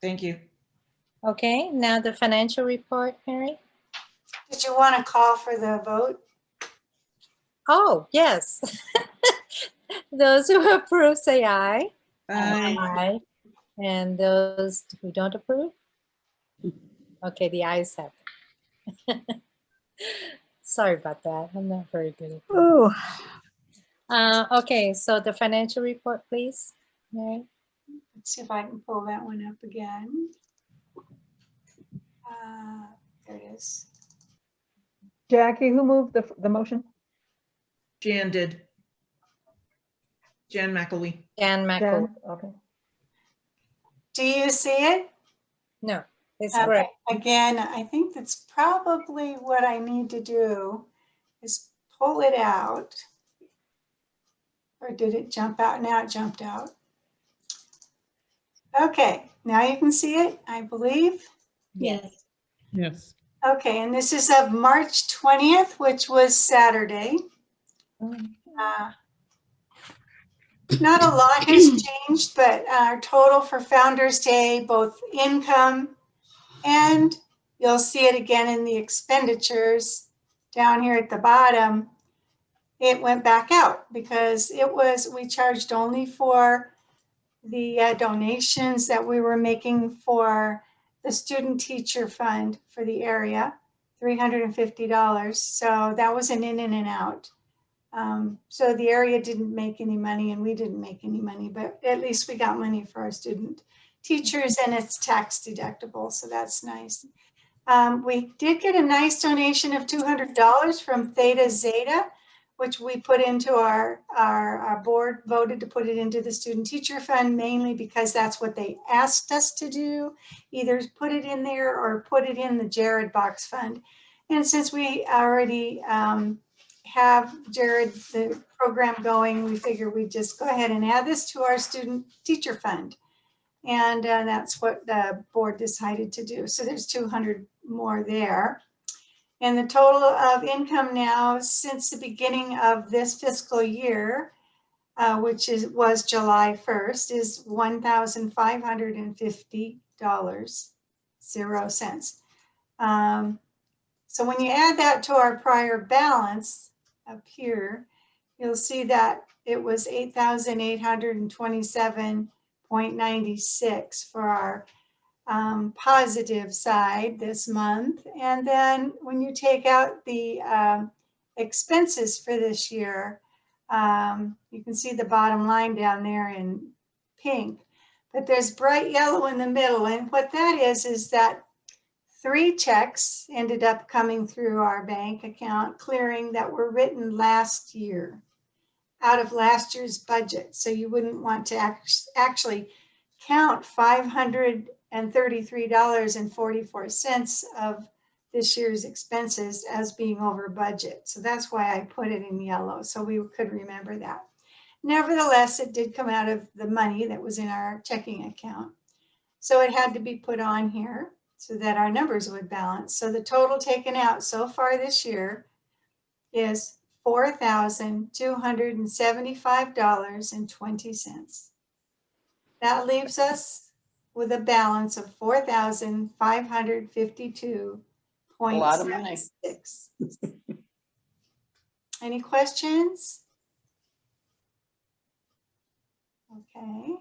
Thank you. Okay, now the financial report, Mary? did you want to call for the vote? Oh, yes. Those who approve, say aye. Aye. And those who don't approve? Okay, the ayes have it. Sorry about that. I'm not very good at that. Oh, Okay, so the financial report, please. Mary? Let's see if I can pull that one up again. There it is. Jackie, who moved the motion? Jan did. Jan McElwee. Jan McElroy. Jen? Okay. Do you see it? No, it's Okay, great. again, I think that's probably what I need to do is pull it out. Or did it jump out? Now it jumped out. Okay, now you can see it, I believe. Yes. Yes. Okay, and this is of March 20th, which was Saturday. Not a lot has changed, but our total for Founder's Day, both income and you'll see it again in the expenditures down here at the bottom, it went back out because we charged only for the donations that we were making for the student teacher fund for the area, $350. So that was an in and an out. So the area didn't make any money and we didn't make any money, but at least we got money for our student teachers and it's tax deductible. So that's nice. We did get a nice donation of $200 from Theta Zeta, which we put into our board voted to put it into the student teacher fund, mainly because that's what they asked us to do, either put it in there or put it in the Jared Box Fund. And since we already have Jared, the program going, we figure we'd just go ahead and add this to our student teacher fund. And that's what the board decided to do. So there's 200 more there. And the total of income now since the beginning of this fiscal year, which was July 1st, is $1,550.00. So when you add that to our prior balance up here, you'll see that it was $8,827.96 for our positive side this month. And then when you take out the expenses for this year, you can see the bottom line down there in pink, but there's bright yellow in the middle. And what that is that 3 checks ended up coming through our bank account clearing that were written last year out of last year's budget. So you wouldn't want to actually count $533.44 of this year's expenses as being over budget. So that's why I put it in yellow, so we could remember that. Nevertheless, it did come out of the money that was in our checking account. So it had to be put on here so that our numbers would balance. So the total taken out so far this year is $4,275.20. That leaves us with a balance of $4,552.76. a lot of money. Any questions? Okay.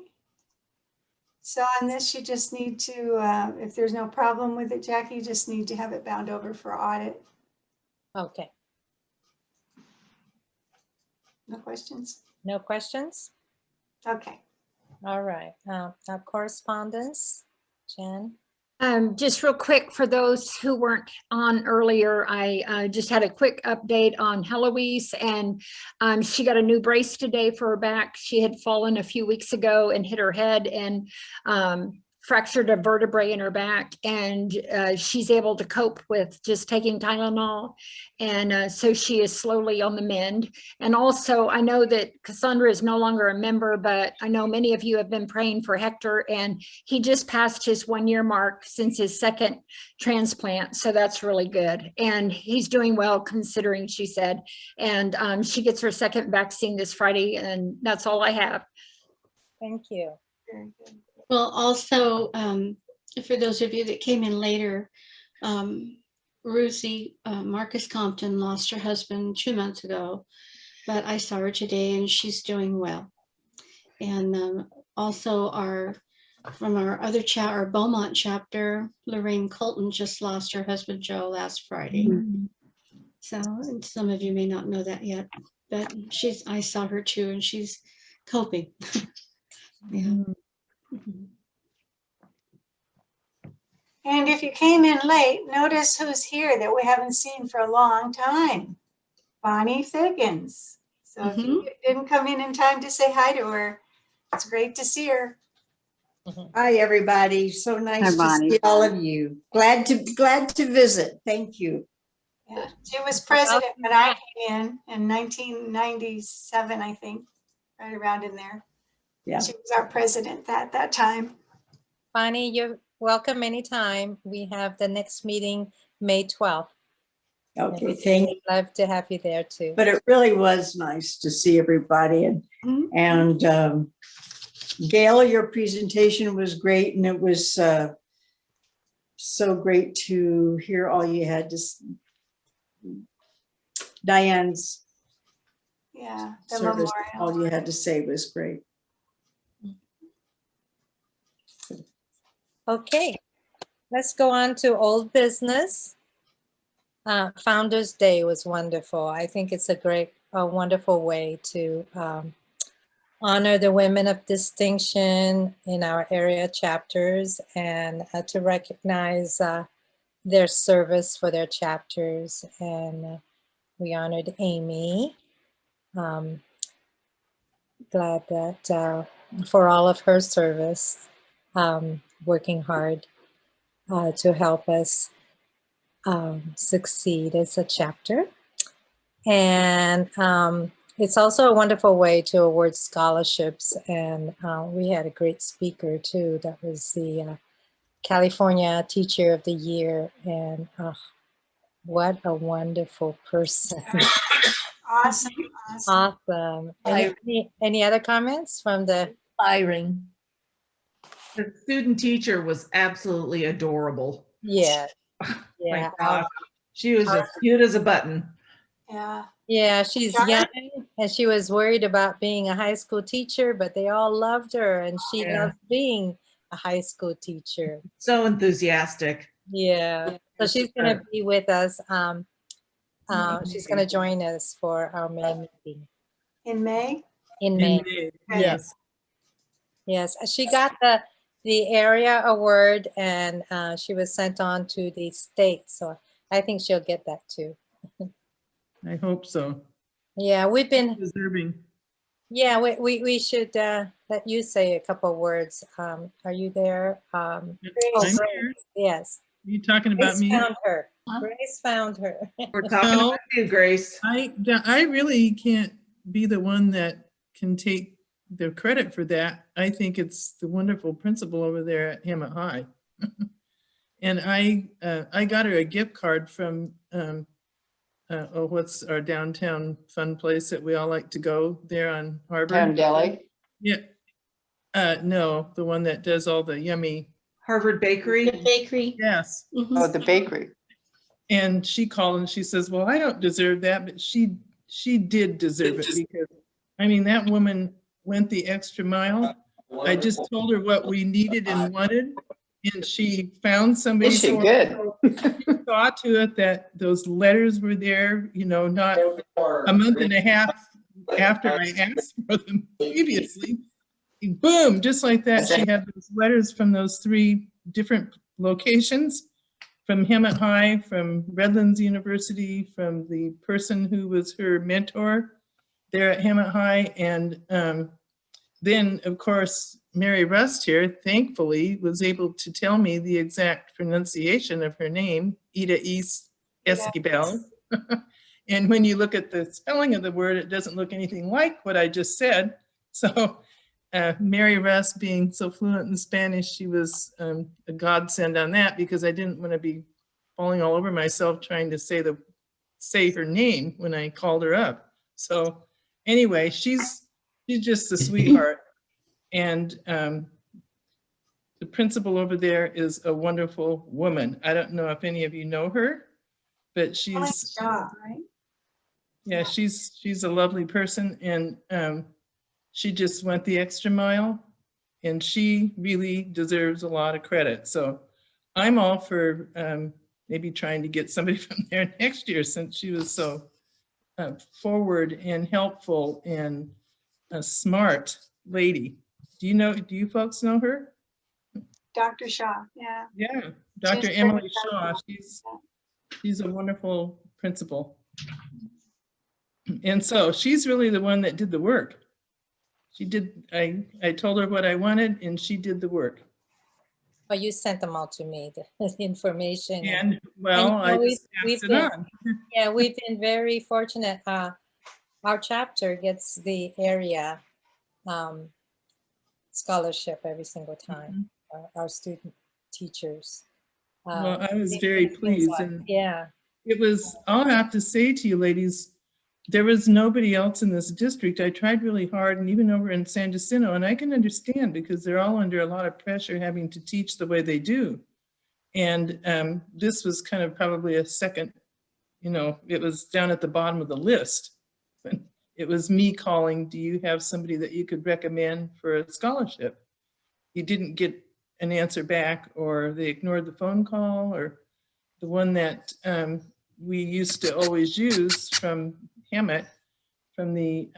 So on this, you just need to, if there's no problem with it, Jackie, you just need to have it bound over for audit. Okay, No questions? no questions? Okay. All right, now correspondence, Jen? Just real quick, for those who weren't on earlier, I just had a quick update on Heloise, and she got a new brace today for her back. She had fallen a few weeks ago and hit her head and fractured a vertebrae in her back, and she's able to cope with just taking Tylenol. And so she is slowly on the mend. And also, I know that Cassandra is no longer a member, but I know many of you have been praying for Hector, and he just passed his 1-year mark since his second transplant. So that's really good. And he's doing well considering, she said. And she gets her second vaccine this Friday, and that's all I have. Thank you. Very good. Well, also, for those of you that came in later, Ruthie Marcus Compton lost her husband 2 months ago, but I saw her today and she's doing well. And also from our other our Beaumont chapter, Lorraine Colton just lost her husband Joe last Friday. So, and some of you may not know that yet, but I saw her too, and she's coping. Yeah. And if you came in late, notice who's here that we haven't seen for a long time. Bonnie Figgins. So if you didn't come in time to say hi to her, it's great to see her. Hi, everybody. So nice Hi, to Bonnie. see all of you. Glad to visit. Thank you. Yeah, she was president when I came in 1997, I think, right around in there. Yeah. She was our president at that time. Bonnie, you're welcome anytime. We have the next meeting, May 12th. Okay, thank you. Love to have you there too. But it really was nice to see everybody. And Gail, your presentation was great. And it was so great to hear all you had to Diane's Yeah, the service. memorial. All you had to say was great. Okay, let's go on to old business. Founders Day was wonderful. I think it's a wonderful way to honor the women of distinction in our area chapters and to recognize their service for their chapters. And we honored Amy. Glad that for all of her service, working hard to help us succeed as a chapter. And it's also a wonderful way to award scholarships. And we had a great speaker too. That was the California Teacher of the Year. And what a wonderful person. Awesome. Awesome. Any other comments from the Firing. The student teacher was absolutely adorable. Yeah. My gosh. She was as cute as a button. Yeah. Yeah, she's young and she was worried about being a high school teacher, but they all loved her and she loved being a high school teacher. So enthusiastic. Yeah. So she's going to be with us. She's going to join us for our May meeting. In May? In May. Yes. Yes. She got the area award and she was sent on to the state. So I think she'll get that too. I hope so. Yeah, we've been deserving. Yeah, we should let you say a couple words. Are you there? I'm Grace. here. Yes. Are you talking about Grace me? found her. Grace found her. We're talking about you, Grace. I really can't be the one that can take the credit for that. I think it's the wonderful principal over there at Hammett High. And I got her a gift card from what's our downtown fun place that we all like to go there on Harbor? Town Deli? Yeah. No, the one that does all the yummy. Harvard Bakery? The bakery. Yes. Oh, the bakery. And she called and she says, well, I don't deserve that, but she did deserve it because, I mean, that woman went the extra mile I just told her what we needed and wanted, and she found somebody. Is she for good? She saw to it that those letters were there, you know, not a month and a half after I asked for them previously. Boom, just like that, she had those letters from those 3 different locations, from Hemet High, from Redlands University, from the person who was her mentor there at Hemet High, and then, of course, Mary Rust here, thankfully, was able to tell me the exact pronunciation of her name, Ida East Esquivel. And when you look at the spelling of the word, it doesn't look anything like what I just said. So Mary Rust, being so fluent in Spanish, she was a godsend on that, because I didn't want to be falling all over myself trying to say her name when I called her up. So anyway, she's just a sweetheart. And the principal over there is a wonderful woman. I don't know if any of you know her, but she's, Shaw, right? yeah, she's a lovely person, and she just went the extra mile, and she really deserves a lot of credit. So I'm all for maybe trying to get somebody from there next year, since she was so forward and helpful and a smart lady. Do you folks know her? Dr. Shaw, yeah. Yeah, Dr. She's Emily very Shaw. helpful. She's a wonderful principal. And so she's really the one that did the work. She did, I told her what I wanted, and she did the work. Well, you sent them all to me, the information. And well, I just passed it on. Yeah, we've been very fortunate. Our chapter gets the area scholarship every single time, our student teachers. Well, I was Things very like- pleased, and Yeah, it was, I'll have to say to you ladies, there was nobody else in this district. I tried really hard, and even over in San Jacinto, and I can understand, because they're all under a lot of pressure having to teach the way they do. And this was kind of probably a second, you know, it was down at the bottom of the list. It was me calling, do you have somebody that you could recommend for a scholarship? You didn't get an answer back, or they ignored the phone call, or the one that we used to always use from Hemet, from the,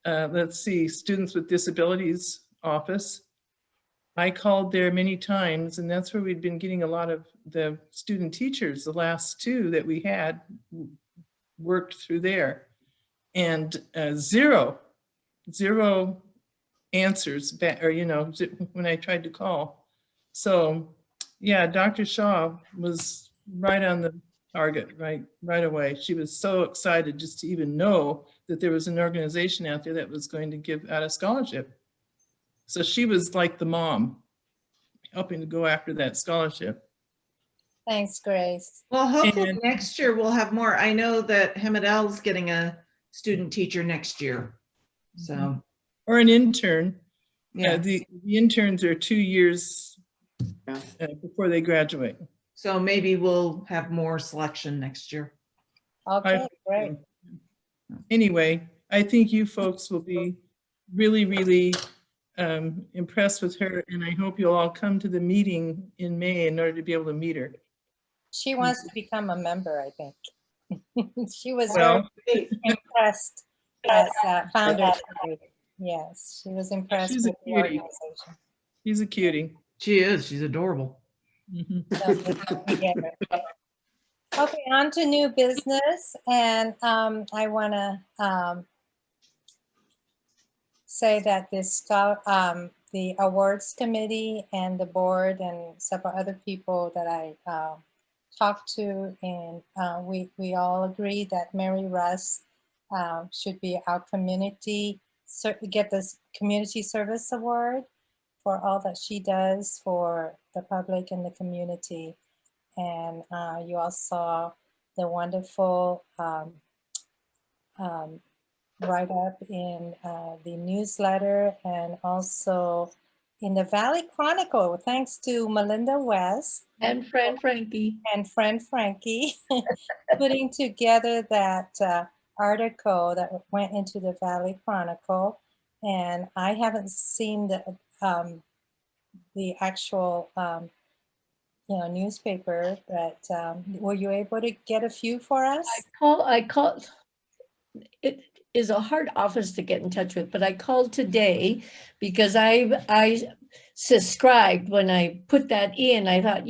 let's see, Students with Disabilities office. I called there many times, and that's where we'd been getting a lot of the student teachers. The last 2 that we had worked through there, and zero answers back, or, you know, when I tried to call. So yeah, Dr. Shaw was right on the target, right away. She was so excited just to even know that there was an organization out there that was going to give out a scholarship. So she was like the mom, helping to go after that scholarship. thanks, Grace. Well, hopefully And- next year we'll have more. I know that Hemet getting a student teacher next year. So, Or an intern. yeah. The interns are 2 years before they graduate. So maybe we'll have more selection next year. Okay, great. Anyway, I think you folks will be really, really impressed with her, and I hope you'll all come to the meeting in May in order to be able to meet her. She wants to become a member, I think. She was Well, very impressed at Founders Day. Yes, she was impressed she's a with the cutie. organization. She's a cutie. She is. She's adorable. Mhm. So we get it. Okay, on to new business, and I want to say that the awards committee and the board and several other people that I talked to, and we all agree that Mary Russ should be our get this community service award for all that she does for the public and the community. And you all saw the wonderful write-up in the newsletter, and also in the Valley Chronicle, thanks to Melinda West And friend Frankie. and friend Frankie, putting together that article that went into the Valley Chronicle. And I haven't seen the actual newspaper, but were you able to get a few for us? I called, it is a hard office to get in touch with, but I called today because I subscribed when I put that in. I thought,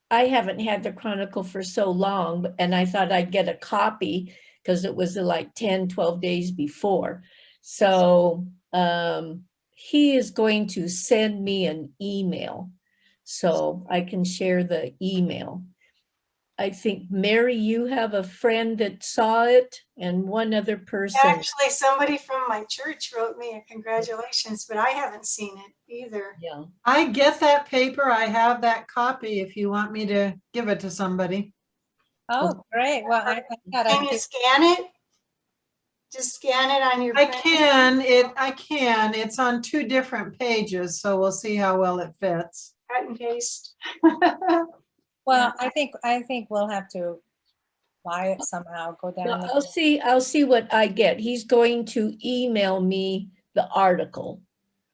I haven't had the Chronicle for so long, and I thought I'd get a copy because it was like 10, 12 days before. So he is going to send me an email so I can share the email. I think, Mary, you have a friend that saw it and one other person. Actually, somebody from my church wrote me a congratulations, but I haven't seen it either. Yeah. I get that paper. I have that copy if you want me to give it to somebody. Oh, great. Well, I thought Can you scan it? Just scan it on your I printer? I can. It's on 2 different pages, so we'll see how well it fits. Cut and paste. Well, I think we'll have to buy it somehow, go down. Well, I'll see what I get. He's going to email me the article.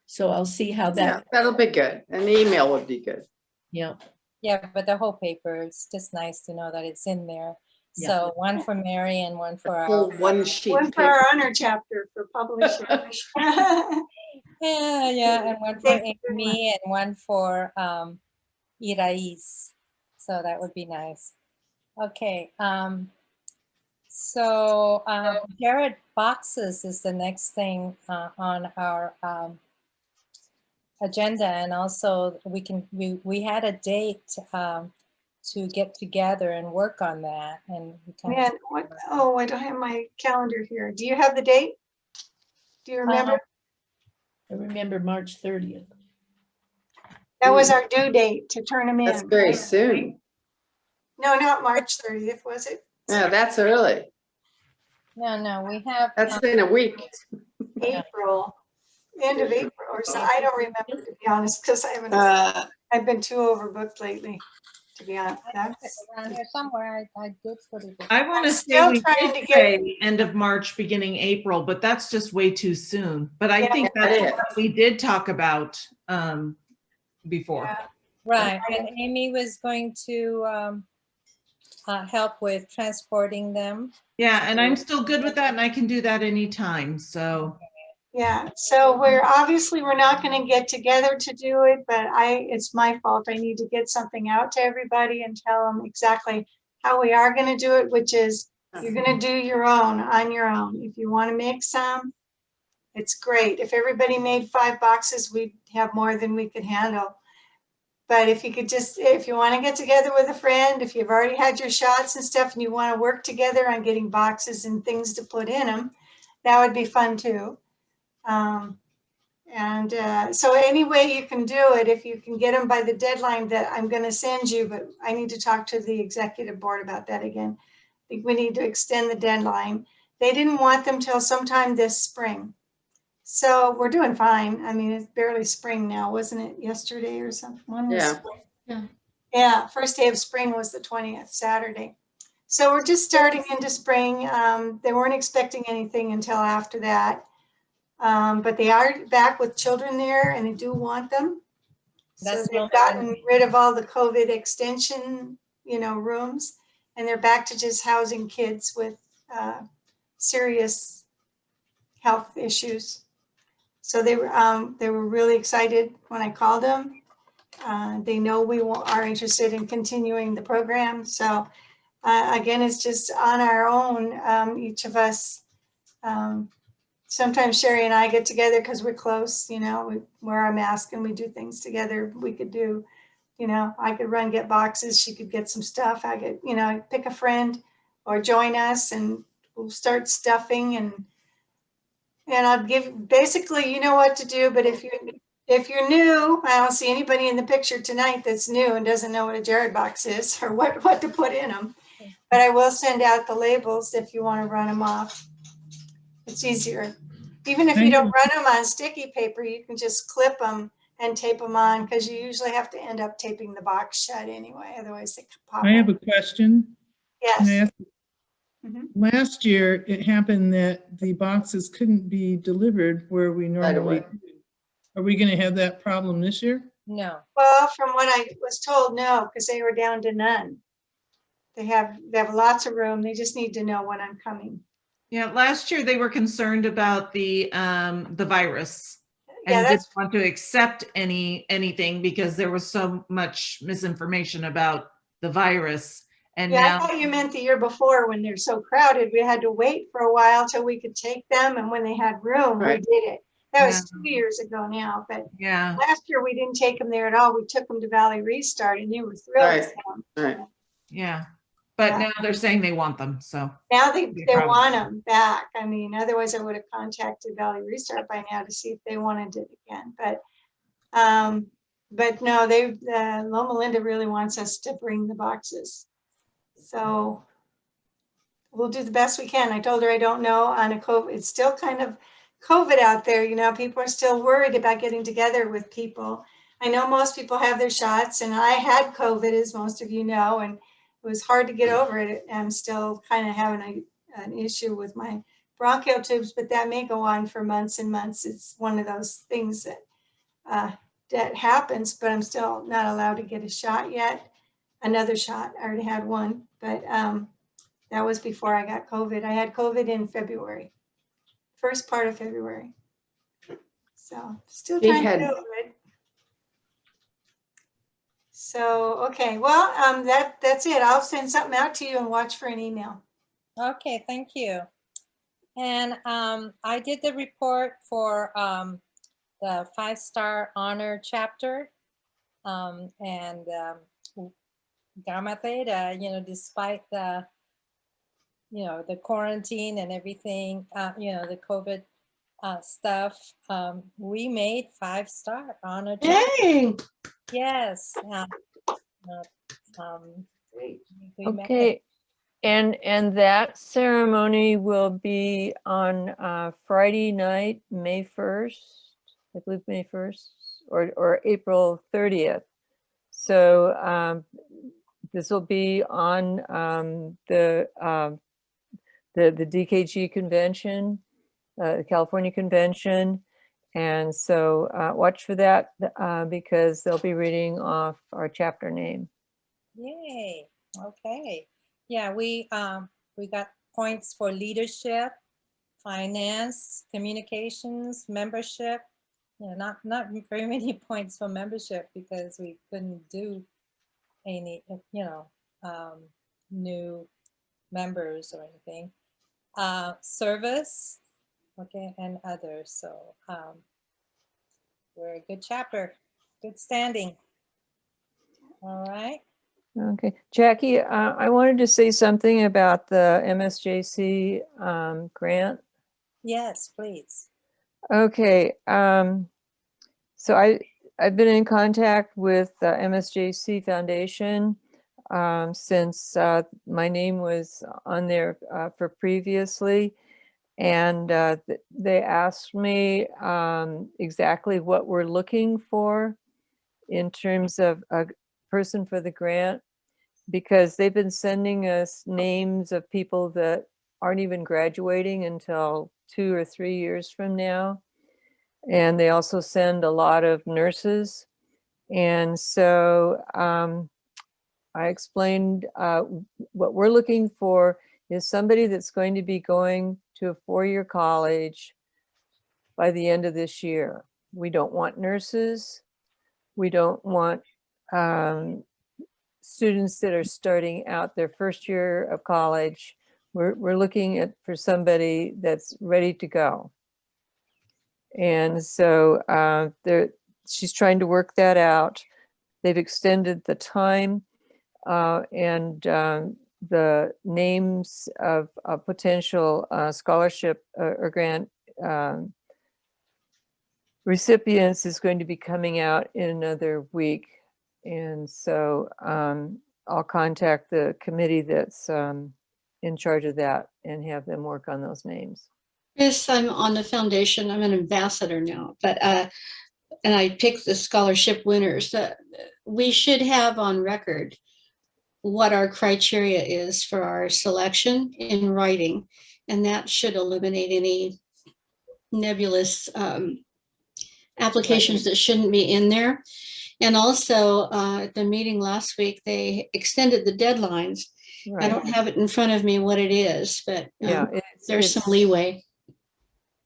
So I'll see how that. Yeah, that'll be good. An email would be good. Yeah. Yeah, but the whole paper, it's just nice to know that it's in there. Yeah. So one for Mary and one for our. Full one sheet. One for our honor chapter for publishing. Yeah, and one for me and one for Irais. So that would be nice. Okay. So Jared Boxes is the next thing on our agenda, and also we had a date to get together and work on that. And we kind Man, what? Oh, I don't have my calendar here. Do you have the date? Do you remember? I remember March 30th. That was our due date to turn them in. That's very right? soon. No, not March 30th, was it? Yeah, that's early. No, we have. That's in a week. April, end of April or so. I don't remember, to be honest, because I haven't. I've been too overbooked lately, to be honest. Around here somewhere, I did put it. I want to say still we trying did to get- say end of March, beginning April, but that's just way too soon. But I Yeah, think that that's is. what we did talk about before. Yeah. Right, and Amy was going to help with transporting them. Yeah, and I'm still good with that, and I can do that anytime. So Yeah, so we're not going to get together to do it, but it's my fault. I need to get something out to everybody and tell them exactly how we are going to do it, which is you're going to do your own on your own. If you want to make some, it's great. If everybody made 5 boxes, we'd have more than we could handle. But if you want to get together with a friend, if you've already had your shots and stuff and you want to work together on getting boxes and things to put in them, that would be fun too. So any way you can do it, if you can get them by the deadline that I'm going to send you, but I need to talk to the executive board about that again. I think we need to extend the deadline. They didn't want them till sometime this spring. So we're doing fine. I mean, it's barely spring now, wasn't it yesterday or something? When was spring? Yeah, first day of spring was the 20th, Saturday. So we're just starting into spring. They weren't expecting anything until after that. But they are back with children there and they do want them. So they've gotten rid of all the COVID extension, rooms, and they're back to just housing kids with serious health issues. So they were really excited when I called them. They know we are interested in continuing the program. So again, it's just on our own, each of us. Sometimes Sherry and I get together because we're close, we wear our mask and we do things together. We could do, I could run, get boxes. She could get some stuff. I could, pick a friend or join us and we'll start stuffing and I'll give, basically, you know what to do. But if you're new, I don't see anybody in the picture tonight that's new and doesn't know what a Jared box is or what to put in them. But I will send out the labels if you want to run them off. It's easier. Even if you don't run them on sticky paper, you can just clip them and tape them on because you usually have to end up taping the box shut anyway. Otherwise they pop. I have a question. Yes. Can I ask? Last year, it happened that the boxes couldn't be delivered where we normally away. do. Are we gonna have that problem this year? No. Well, from what I was told, no, because they were down to none. They have lots of room. They just need to know when I'm coming. Yeah, last year they were concerned about the virus Yeah, and didn't that's, want to accept anything because there was so much misinformation about the virus. And yeah, I now, thought you meant the year before when they're so crowded, we had to wait for a while till we could take them. And when they had room, we Right. did it. That was Yeah. 2 years ago now, but yeah, last year we didn't take them there at all. We took them to Valley Restart and you were thrilled with Right. them. Right. yeah. But Yeah. now they're saying they want them, so. Now they Be a problem. want them back. I mean, otherwise I would have contacted Valley Restart by now to see if they wanted it again. But no, Loma Linda really wants us to bring the boxes. So we'll do the best we can. I told her I don't know on a COVID. It's still kind of COVID out there. You know, people are still worried about getting together with people. I know most people have their shots, and I had COVID, as most of you know, and it was hard to get over it. I'm still kind of having an issue with my bronchial tubes, but that may go on for months and months. It's one of those things that happens, but I'm still not allowed to get a shot yet. Another shot. I already had one, but that was before I got COVID. I had COVID in February, first part of February. So still They trying to had- do it. So, okay, well, that's it. I'll send something out to you and watch for an email. Okay, thank you. And I did the report for the 5-star honor chapter. And Gamma Theta, you know, despite the, you know, the quarantine and everything, you know, the COVID stuff, we made 5-star honor chapter. Yay! Yes. We met Okay, and that ceremony will be on Friday night, May 1st, I believe May 1st, or April 30th. So this will be on the DKG convention, the California convention. And so watch for that because they'll be reading off our chapter name. Yay. Okay. Yeah, we got points for leadership, finance, communications, membership. Yeah, not very many points for membership because we couldn't do any, you know, new members or anything. Service, okay, and others. So we're a good chapter, good standing. All right. Okay, Jackie, I wanted to say something about the MSJC grant. Yes, please. Okay, so I've been in contact with the MSJC Foundation since my name was on there for previously. And they asked me exactly what we're looking for in terms of a person for the grant, because they've been sending us names of people that aren't even graduating until 2 or 3 years from now. And they also send a lot of nurses. And so I explained what we're looking for is somebody that's going to be going to a 4-year college by the end of this year. We don't want nurses. We don't want students that are starting out their first year of college. We're looking for somebody that's ready to go. And so she's trying to work that out. They've extended the time and the names of potential scholarship or grant recipients is going to be coming out in another week. And so I'll contact the committee that's in charge of that and have them work on those names. Yes, I'm on the foundation. I'm an ambassador now, but and I pick the scholarship winners. We should have on record what our criteria is for our selection in writing. And that should eliminate any nebulous applications that shouldn't be in there. And also at the meeting last week, they extended the deadlines. I Right. don't have it in front of me what it is, but Yeah, there's some leeway.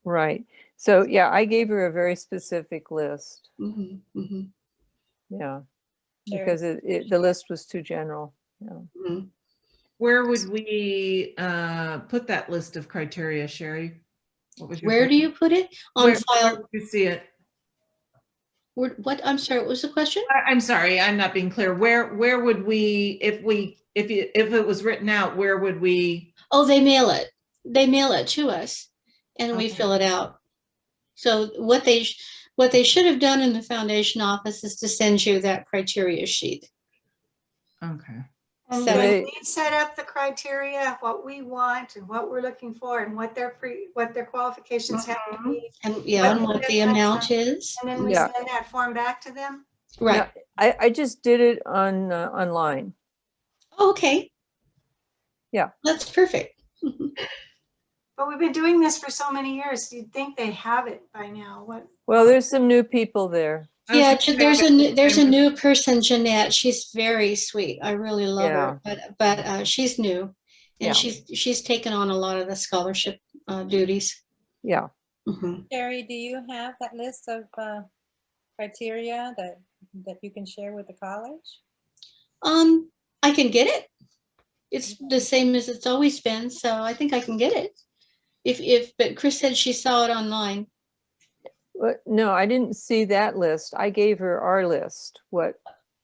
Right. So yeah, I gave her a very specific list. Mhm, mhm, Yeah, Sure. because the list was too general. Yeah. mhm. Where would we put that list of criteria, Sherry? What was your Where do first- you put it? On where file? would you see it? What? I'm sorry, what was the question? I'm sorry, I'm not being clear. Where would we, if it was written out, where would we? Oh, they mail it. They mail it to us and we Okay. fill it out. So what they should have done in the foundation office is to send you that criteria sheet. Okay. And So- when we set up the criteria, what we want and what we're looking for and what their qualifications have to be. And yeah, and what the amount is. And then we Yeah. send that form back to them. Right. No, I just did it on online. Oh, okay. Yeah. That's perfect. But we've been doing this for so many years. You'd think they have it by now. What? Well, there's some new people there. Yeah, there's a new person, Jeanette. She's very sweet. I really love her, but she's new, Yeah. and she's taken on a lot of the scholarship duties. Yeah. Mhm. Sherry, do you have that list of criteria that you can share with the college? I can get it. It's the same as it's always been, so I think I can get it. But Chris said she saw it online. No, I didn't see that list. I gave her our list, what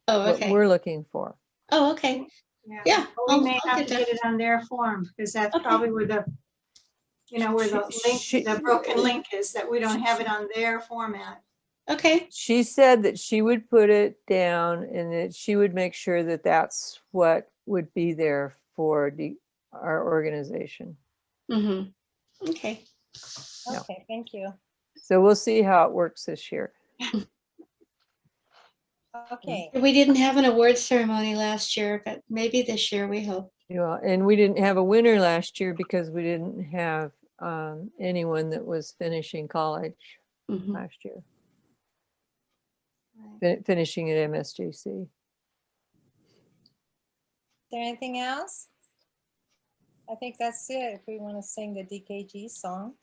Oh, okay. we're looking for. Oh, okay. Yeah, We I'll may have get to that. get it on their form because that's Okay. probably where the She- the broken link is, that we don't have it on their format. Okay. She said that she would put it down and that she would make sure that that's what would be there for our organization. Mm-hmm. Okay. Yeah. Okay, thank you. So we'll see how it works this year. Okay, We didn't have an award ceremony last year, but maybe this year we hope. Yeah, and we didn't have a winner last year because we didn't have anyone that was finishing college Mhm. last year. Finishing at MSJC. is there anything else? I think that's it, if we want to sing the DKG song.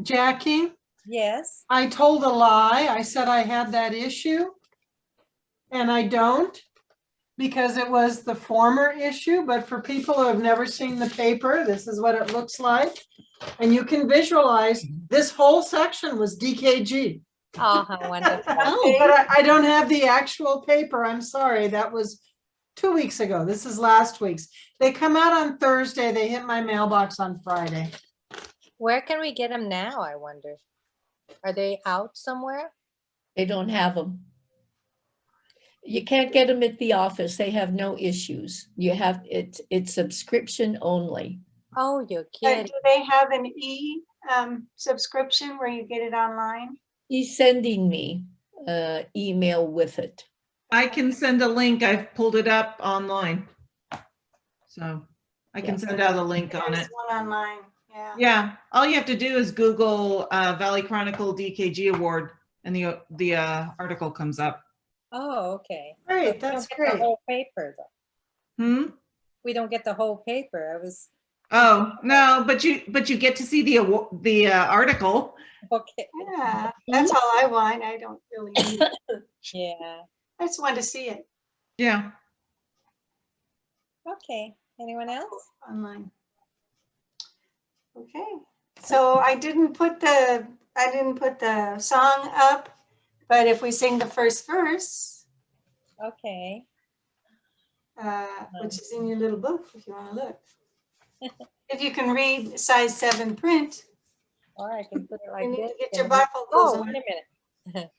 Jackie, Yes, I told a lie. I said I had that issue. And I don't, because it was the former issue, but for people who have never seen the paper, this is what it looks like. And you can visualize this whole section was DKG. oh, how wonderful. Oh, But I don't have the actual paper. I'm sorry. That was 2 weeks ago. This is last week's. They come out on Thursday. They hit my mailbox on Friday. Where can we get them now, I wonder? Are they out somewhere? They don't have them. You can't get them at the office. They have no issues. You have, it's subscription only. Oh, you're But kidding. do they have an subscription where you get it online? He's sending me email with it. I can send a link. I've pulled it up online. So I can Yeah. send out a link on There's it. one online, yeah. Yeah, all you have to do is Google Valley Chronicle DKG Award and the article comes up. Oh, okay. Great, But we that's don't get the great. whole paper, though. Hmm? We don't get the whole paper. I was, Oh, no, but you get to see the article. okay, Yeah, that's all I want. I don't really need it. yeah, I just want to see it Yeah. okay. Anyone else? online. Okay, so I didn't put the song up, but if we sing the first verse, Okay, which is in your little book, if you want to look. If you can read size 7 print, or I can put it like you need this. to get your and then- bifocals Oh, on. wait a minute.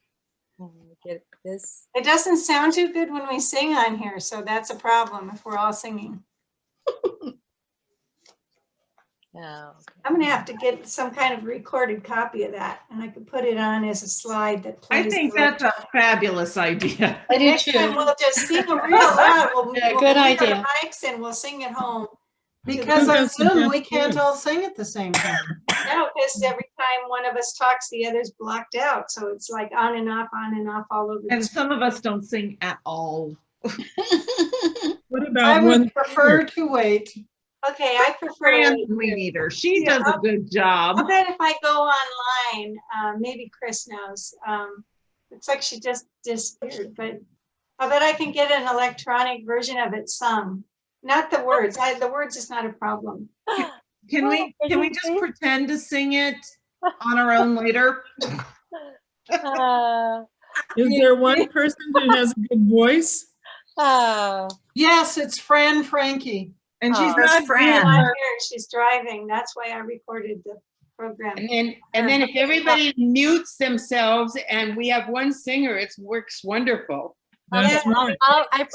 Get this. It doesn't sound too good when we sing on here, so that's a problem if we're all singing. Oh, I'm gonna have to get some kind of recorded copy of that, and I could put it on as a slide that I plays. think the that's lecture. a fabulous idea. I do Next time too. we'll just sing them real loud. We'll Yeah, we'll good mute our idea. mics and we'll sing at home. Because Who on has the Zoom, best we can't voice? all sing at the same time. No, because every time one of us talks, the other's blocked out. So it's like on and off all over. And the some of us don't sing at all. What I about would one? prefer to wait. Okay, I prefer. Fran's leader. She Yeah, does a good job. I bet if I go online, maybe Chris knows. Looks like she just disappeared, but I bet I can get an electronic version of it sung. Not the words. The words is not a problem. Can we just pretend to sing it on our own later? Is there one person who has a good voice? Yes, it's Fran Frankie. And she's Oh, not She's not here. here. She's driving. That's why I recorded the program. And then if everybody mutes themselves and we have one singer, it works wonderful. That's right.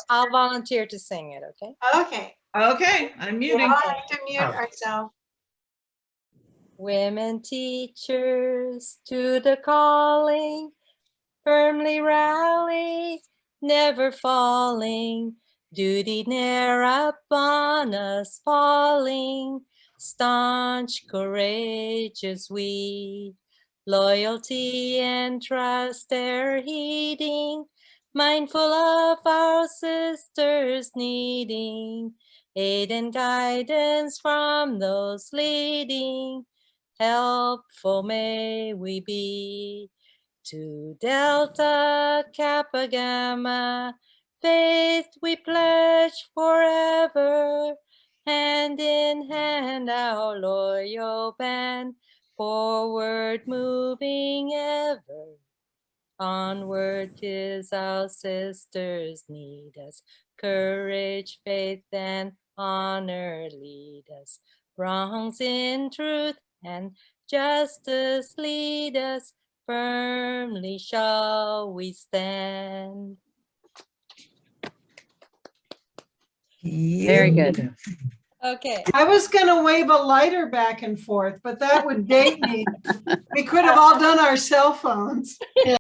I'll volunteer to sing it, okay? Okay. Okay, I'm We muting. all have to mute ourselves. Women teachers to the calling, firmly rally, never falling, duty ne'er upon us falling, staunch, courageous we, loyalty and trust e'er heeding, mindful of our sisters needing, aid and guidance from those leading, helpful may we be. To Delta, Kappa, Gamma, faith we pledge forever, hand in hand our loyal band, forward moving ever. Onward 'tis our sisters need us, courage, faith, and honor lead us, wrongs in truth and justice lead us, firmly shall we stand. Very good. Okay. I was gonna wave a lighter back and forth, but that would date me. We could have all done our cell phones.